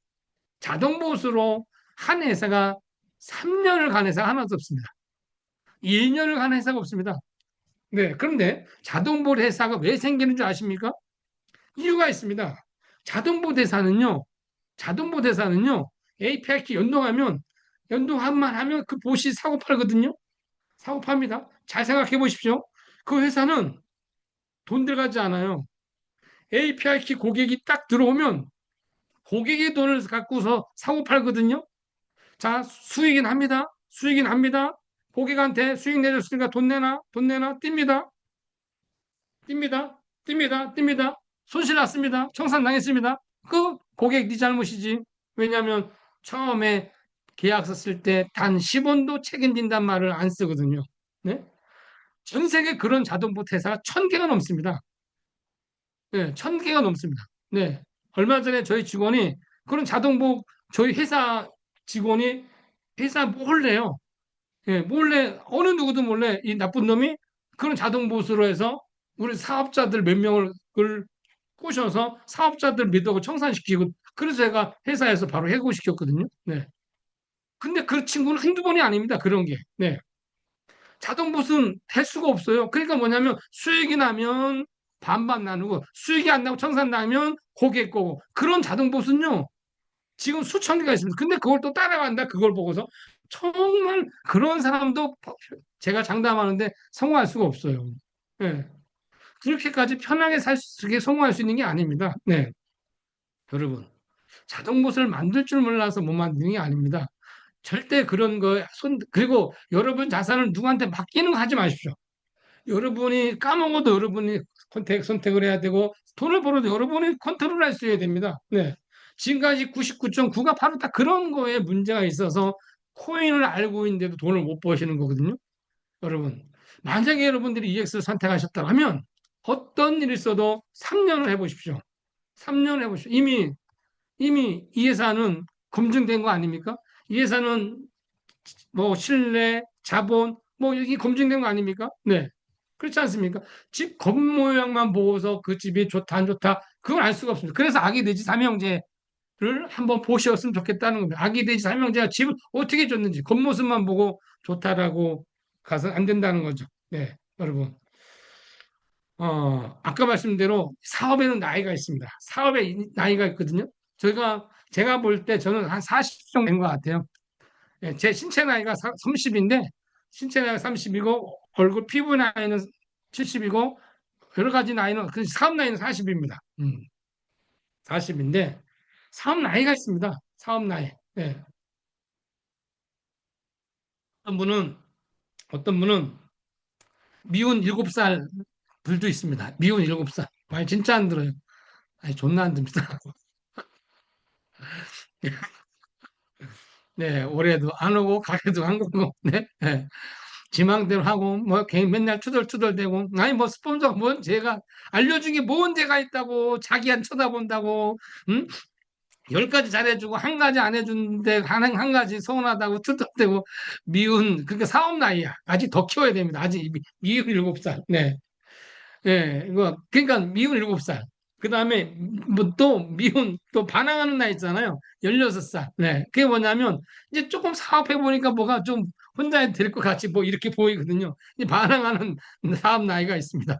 자동보수로 한 회사가 3년을 간 회사가 하나도 없습니다. 1년을 간 회사가 없습니다. 네. 그런데 자동보 회사가 왜 생기는 줄 아십니까? 이유가 있습니다. 자동보 대사는요, API 연동한만 하면 그 보시 사고 팔거든요. 사고 팝니다. 잘 생각해 보십시오. 그 회사는 돈 들어가지 않아요. API 키 고객이 딱 들어오면 고객의 돈을 갖고서 사고 팔거든요. 자, 수익은 합니다. 고객한테 수익 내줬으니까 돈 내나, 띱니다. 손실 났습니다. 청산당했습니다. 그 고객 네 잘못이지. 왜냐하면 처음에 계약서 쓸 때 단 10원도 책임진단 말을 안 쓰거든요. 네? 전 세계 그런 자동보트 회사가 1000개가 넘습니다. 네, 1000개가 넘습니다. 네. 얼마 전에 저희 직원이 그런 저희 회사 직원이 회사 몰래요. 예, 몰래, 어느 누구도 몰래 이 나쁜 놈이 그런 자동보수로 해서 우리 사업자들 몇 명을 꼬셔서 사업자들 믿고 청산시키고 그래서 제가 회사에서 바로 해고시켰거든요. 네. 근데 그 친구는 한두 번이 아닙니다. 그런 게. 네. 자동보수는 될 수가 없어요. 그러니까 뭐냐면 수익이 나면 반반 나누고 수익이 안 나고 청산 나면 고객 거고 그런 자동보수는요. 지금 수천 개가 있습니다. 근데 그걸 또 따라간다. 그걸 보고서 정말 그런 사람도 제가 장담하는데 성공할 수가 없어요. 네. 그렇게까지 편하게 성공할 수 있는 게 아닙니다. 네. 여러분, 자동봇을 만들 줄 몰라서 못 만드는 게 아닙니다. 절대 그런 그리고 여러분 자산을 누구한테 맡기는 거 하지 마십시오. 여러분이 까먹어도 여러분이 선택을 해야 되고 돈을 벌어도 여러분이 컨트롤할 수 있어야 됩니다. 네. 지금까지 99.9가 바로 다 그런 거에 문제가 있어서 코인을 알고 있는데도 돈을 못 버시는 거거든요. 여러분, 만약에 여러분들이 EX를 선택하셨다면 어떤 일이 있어도 3년을 해보십시오. 3년 해보십시오. 이미 이 회사는 검증된 거 아닙니까? 이 회사는 뭐 신뢰, 자본, 뭐 이게 검증된 거 아닙니까? 네. 그렇지 않습니까? 집 겉모양만 보고서 그 집이 좋다, 안 좋다, 그걸 알 수가 없습니다. 그래서 악이 되지, 삼형제. 한번 보셨으면 좋겠다는 겁니다. 아기 돼지 삼형제가 집을 어떻게 줬는지 겉모습만 보고 좋다라고 가서 안 된다는 거죠. 네, 여러분. 아까 말씀대로 사업에는 나이가 있습니다. 사업에 나이가 있거든요. 제가 볼 때 저는 한 40 정도 된 것 같아요. 예, 제 신체 나이가 30인데, 신체 나이가 30이고, 얼굴 피부 나이는 70이고, 여러 가지 나이는, 그 사업 나이는 40입니다. 40인데, 사업 나이가 있습니다. 사업 나이. 예. 어떤 분은, 어떤 분은 미운 7살 들도 있습니다. 미운 7살. 말 진짜 안 들어요. 아니, 존나 안 듭니다. 네, 올해도 안 오고, 가게도 안 가고, 네. 네. 지망대로 하고, 뭐, 맨날 투덜투덜대고, 아니, 뭐, 스폰서가 뭔 제가, 알려준 게 뭔 제가 있다고, 자기 안 쳐다본다고, 응? 10가지 잘해주고, 한 가지 안 해주는데, 한 가지 서운하다고, 투덜대고, 미운, 그러니까 사업 나이야. 아직 더 키워야 됩니다. 아직 미운 7살. 네. 예, 이거, 그러니까 미운 7살. 그 다음에, 뭐 또, 미운, 또 반항하는 나이 있잖아요. 16살. 네. 그게 뭐냐면, 이제 조금 사업해보니까 뭐가 좀 혼자 해도 될 것 같이 뭐 이렇게 보이거든요. 이제 반항하는 사업 나이가 있습니다.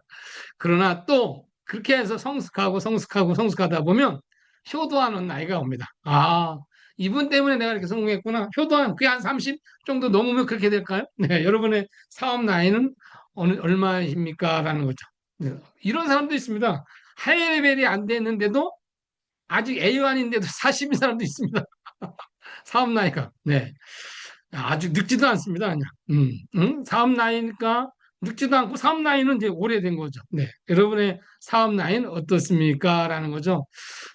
그러나 또, 그렇게 해서 성숙하고 성숙하고 성숙하다 보면, 효도하는 나이가 옵니다. 아, 이분 때문에 내가 이렇게 성공했구나. 효도하는, 그게 한 30 정도 넘으면 그렇게 될까요? 네. 여러분의 사업 나이는 얼마입니까? 라는 거죠. 네. 이런 사람도 있습니다. 하이 레벨이 안 됐는데도 아직 A1인데도 40인 사람도 있습니다. 사업 나이가. 네. 아주 늙지도 않습니다. 그냥. 사업 나이니까 늙지도 않고 사업 나이는 이제 오래된 거죠. 네. 여러분의 사업 나이는 어떻습니까? 라는 거죠.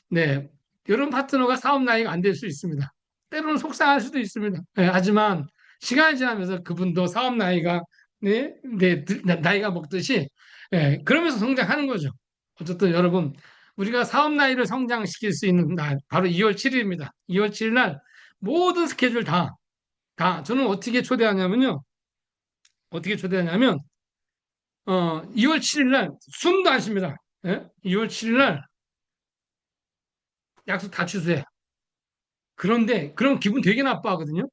네. 여러분 파트너가 사업 나이가 안 될 수 있습니다. 때로는 속상할 수도 있습니다. 네. 하지만 시간이 지나면서 그분도 사업 나이가 네, 네, 나이가 먹듯이 그러면서 성장하는 거죠. 어쨌든 여러분 우리가 사업 나이를 성장시킬 수 있는 날 바로 2월 7일입니다. 2월 7일 날 모든 스케줄 다 저는 어떻게 초대하냐면요. 어떻게 초대하냐면 2월 7일 날 숨도 안 쉽니다. 예? 2월 7일 날 약속 다 취소해. 그런데 그럼 기분 되게 나빠하거든요.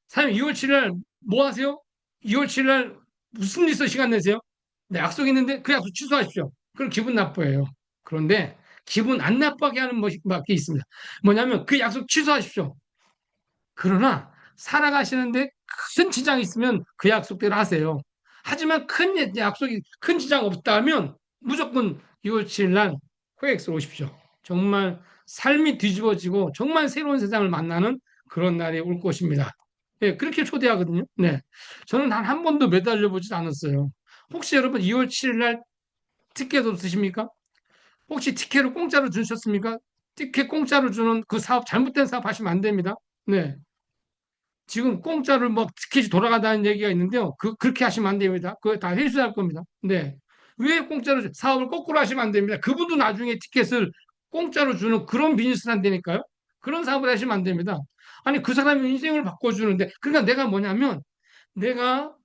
사장님 2월 7일 날 뭐 하세요? 2월 7일 날 무슨 일 있어 시간 내세요? 네, 약속 있는데 그 약속 취소하십시오. 그럼 기분 나빠해요. 그런데 기분 안 나빠게 하는 것밖에 있습니다. 뭐냐면 그 약속 취소하십시오. 그러나 살아가시는데 큰 지장이 있으면 그 약속대로 하세요. 하지만 큰 약속이 큰 지장 없다면 무조건 2월 7일 날 코엑스로 오십시오. 정말 삶이 뒤집어지고 정말 새로운 세상을 만나는 그런 날이 올 것입니다. 네, 그렇게 초대하거든요. 네. 저는 단 한 번도 매달려 보지 않았어요. 혹시 여러분 2월 7일 날 티켓 없으십니까? 혹시 티켓을 공짜로 주셨습니까? 티켓 공짜로 주는 그 사업 잘못된 사업 하시면 안 됩니다. 네. 지금 공짜로 뭐 티켓이 돌아간다는 얘기가 있는데요. 그렇게 하시면 안 됩니다. 그거 다 회수할 겁니다. 네. 왜 공짜로 사업을 거꾸로 하시면 안 됩니다. 그분도 나중에 티켓을 공짜로 주는 그런 비즈니스를 한다니까요. 그런 사업을 하시면 안 됩니다. 아니 그 사람의 인생을 바꿔주는데 그러니까 내가 뭐냐면 내가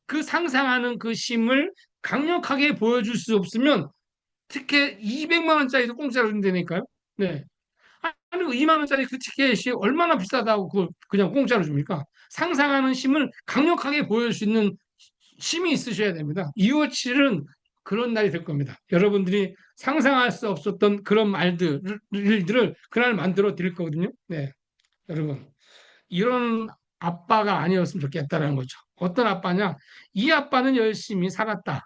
그 상상하는 그 힘을 강력하게 보여줄 수 없으면 티켓 200만 원짜리도 공짜로 준다니까요. 네. 아니, 2만 원짜리 그 티켓이 얼마나 비싸다고 그걸 그냥 공짜로 줍니까? 상상하는 힘을 강력하게 보여줄 수 있는 힘이 있으셔야 됩니다. 2월 7일은 그런 날이 될 겁니다. 여러분들이 상상할 수 없었던 그런 일들을 그날 만들어 드릴 거거든요. 네, 여러분. 이런 아빠가 아니었으면 좋겠다라는 거죠. 어떤 아빠냐? 이 아빠는 열심히 살았다.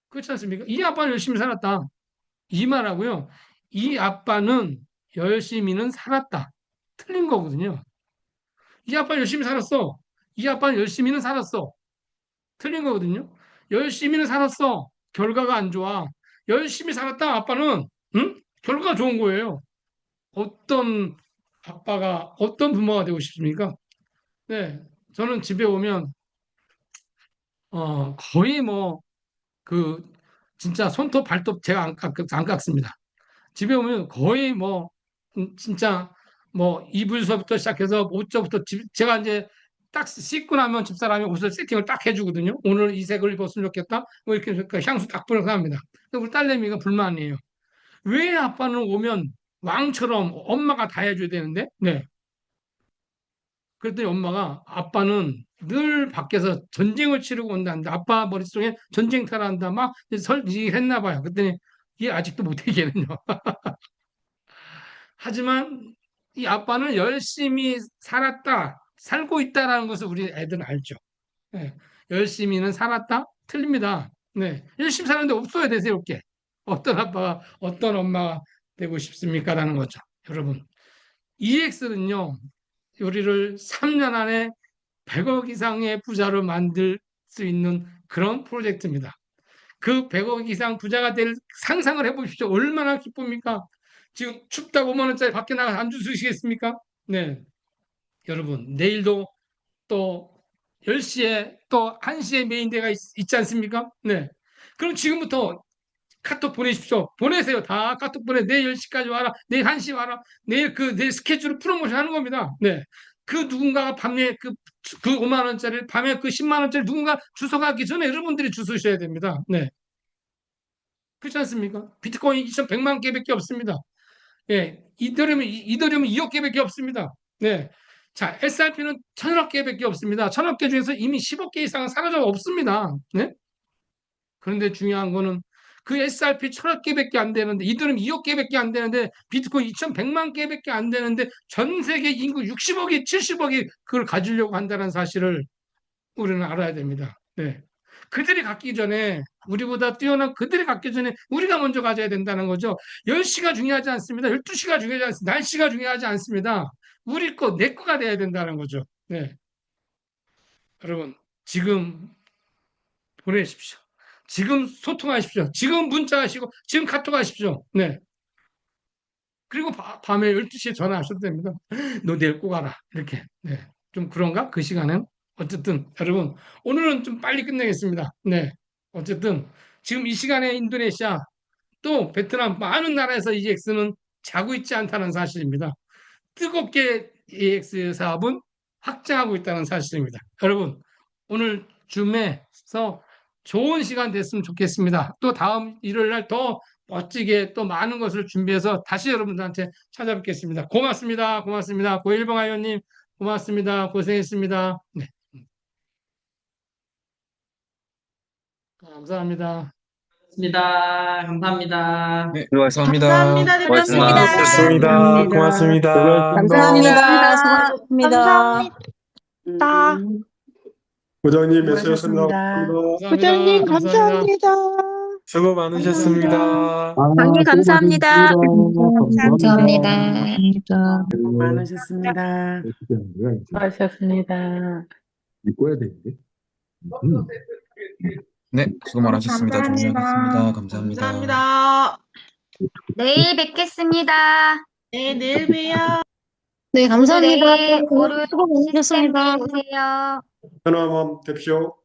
그렇지 않습니까? 이 아빠는 열심히 살았다. 이 말하고요. 이 아빠는 열심히는 살았다. 틀린 거거든요. 이 아빠는 열심히 살았어. 이 아빠는 열심히는 살았어. 틀린 거거든요. 열심히는 살았어. 결과가 안 좋아. 열심히 살았다. 아빠는 결과가 좋은 거예요. 어떤 아빠가 어떤 부모가 되고 싶습니까? 네, 저는 집에 오면 거의 뭐 그 진짜 손톱 발톱 제가 안 깎습니다. 집에 오면 거의 뭐 진짜 뭐 이불서부터 시작해서 옷저부터 제가 이제 딱 씻고 나면 집사람이 옷을 세팅을 딱 해주거든요. 오늘 이 색을 입었으면 좋겠다. 뭐 이렇게 해서 향수 딱 뿌려서 합니다. 근데 우리 딸내미가 불만이에요. 왜 아빠는 오면 왕처럼 엄마가 다 해줘야 되는데, 네. 그랬더니 엄마가 아빠는 늘 밖에서 전쟁을 치르고 온다는데 아빠 머릿속에 전쟁터라 한다 막 설지했나 봐요. 그랬더니 이게 아직도 못 얘기하는요. 하지만 이 아빠는 열심히 살았다, 살고 있다라는 것을 우리 애들은 알죠. 네. 열심히는 살았다? 틀립니다. 네. 열심히 사는데 없어야 되세요, 게 어떤 아빠가 어떤 엄마가 되고 싶습니까? 라는 거죠. 여러분, EX는요, 우리를 3년 안에 100억 이상의 부자로 만들 수 있는 그런 프로젝트입니다. 그 100억 이상 부자가 될 상상을 해보십시오. 얼마나 기쁩니까? 지금 춥다고 5만 원짜리 밖에 나가 안 주시겠습니까? 네. 여러분, 내일도 또 10시에 또 1시에 메인대가 있지 않습니까? 네. 그럼 지금부터 카톡 보내십시오. 보내세요. 다 카톡 보내. 내일 10시까지 와라. 내일 1시 와라. 내일 스케줄 프로모션 하는 겁니다. 네. 그 누군가가 밤에 그 5만 원짜리, 밤에 그 10만 원짜리 누군가 주워가기 전에 여러분들이 주소셔야 됩니다. 네. 그렇지 않습니까? 비트코인 2,100만 개밖에 없습니다. 예. 이더리움은 2억 개밖에 없습니다. 네. 자, SRP는 1,000억 개밖에 없습니다. 1,000억 개 중에서 이미 10억 개 이상은 사라져 없습니다. 네? 그런데 중요한 거는 그 SRP 1,000억 개밖에 안 되는데 이더리움 2억 개밖에 안 되는데 비트코인 2,100만 개밖에 안 되는데 전 세계 인구 60억이 70억이 그걸 가지려고 한다는 사실을 우리는 알아야 됩니다. 네. 그들이 갖기 전에 우리보다 뛰어난 그들이 갖기 전에 우리가 먼저 가져야 된다는 거죠. 10시가 중요하지 않습니다. 12시가 중요하지 않습니다. 날씨가 중요하지 않습니다. 우리 거, 내 거가 돼야 된다는 거죠. 네. 여러분, 지금 보내십시오. 지금 소통하십시오. 지금 문자하시고, 지금 카톡하십시오. 네. 그리고 밤에 12시에 전화하셔도 됩니다. 너 내일 꼭 와라. 이렇게. 네. 좀 그런가? 그 시간은? 어쨌든, 여러분, 오늘은 좀 빨리 끝내겠습니다. 네. 어쨌든, 지금 이 시간에 인도네시아, 또 베트남, 많은 나라에서 EX는 자고 있지 않다는 사실입니다. 뜨겁게 EX 사업은 확장하고 있다는 사실입니다. 여러분, 오늘 줌에서 좋은 시간 됐으면 좋겠습니다. 또 다음 일요일 날 더 멋지게 또 많은 것을 준비해서 다시 여러분들한테 찾아뵙겠습니다. 고맙습니다. 고맙습니다. 고일봉 아이원님 고맙습니다. 고생했습니다. 네. 감사합니다. 좋습니다. 감사합니다. 네, 감사합니다. 감사합니다, 대표님. 고맙습니다. 고맙습니다. 감사합니다. 수고하셨습니다. 감사합니다. 부장님 애쓰셨습니다. 감사합니다. 부장님, 감사합니다. 수고 많으셨습니다. 강의 감사합니다. 감사합니다. 수고 많으셨습니다. 수고하셨습니다. 읽어야 되는데. 네, 수고 많으셨습니다. 감사합니다. 종료하겠습니다. 감사합니다. 감사합니다. 내일 뵙겠습니다. 네, 내일 봬요. 네, 감사합니다. 내일 고른 수고 많으셨습니다. 시스템 오세요. 편안함 됩시오.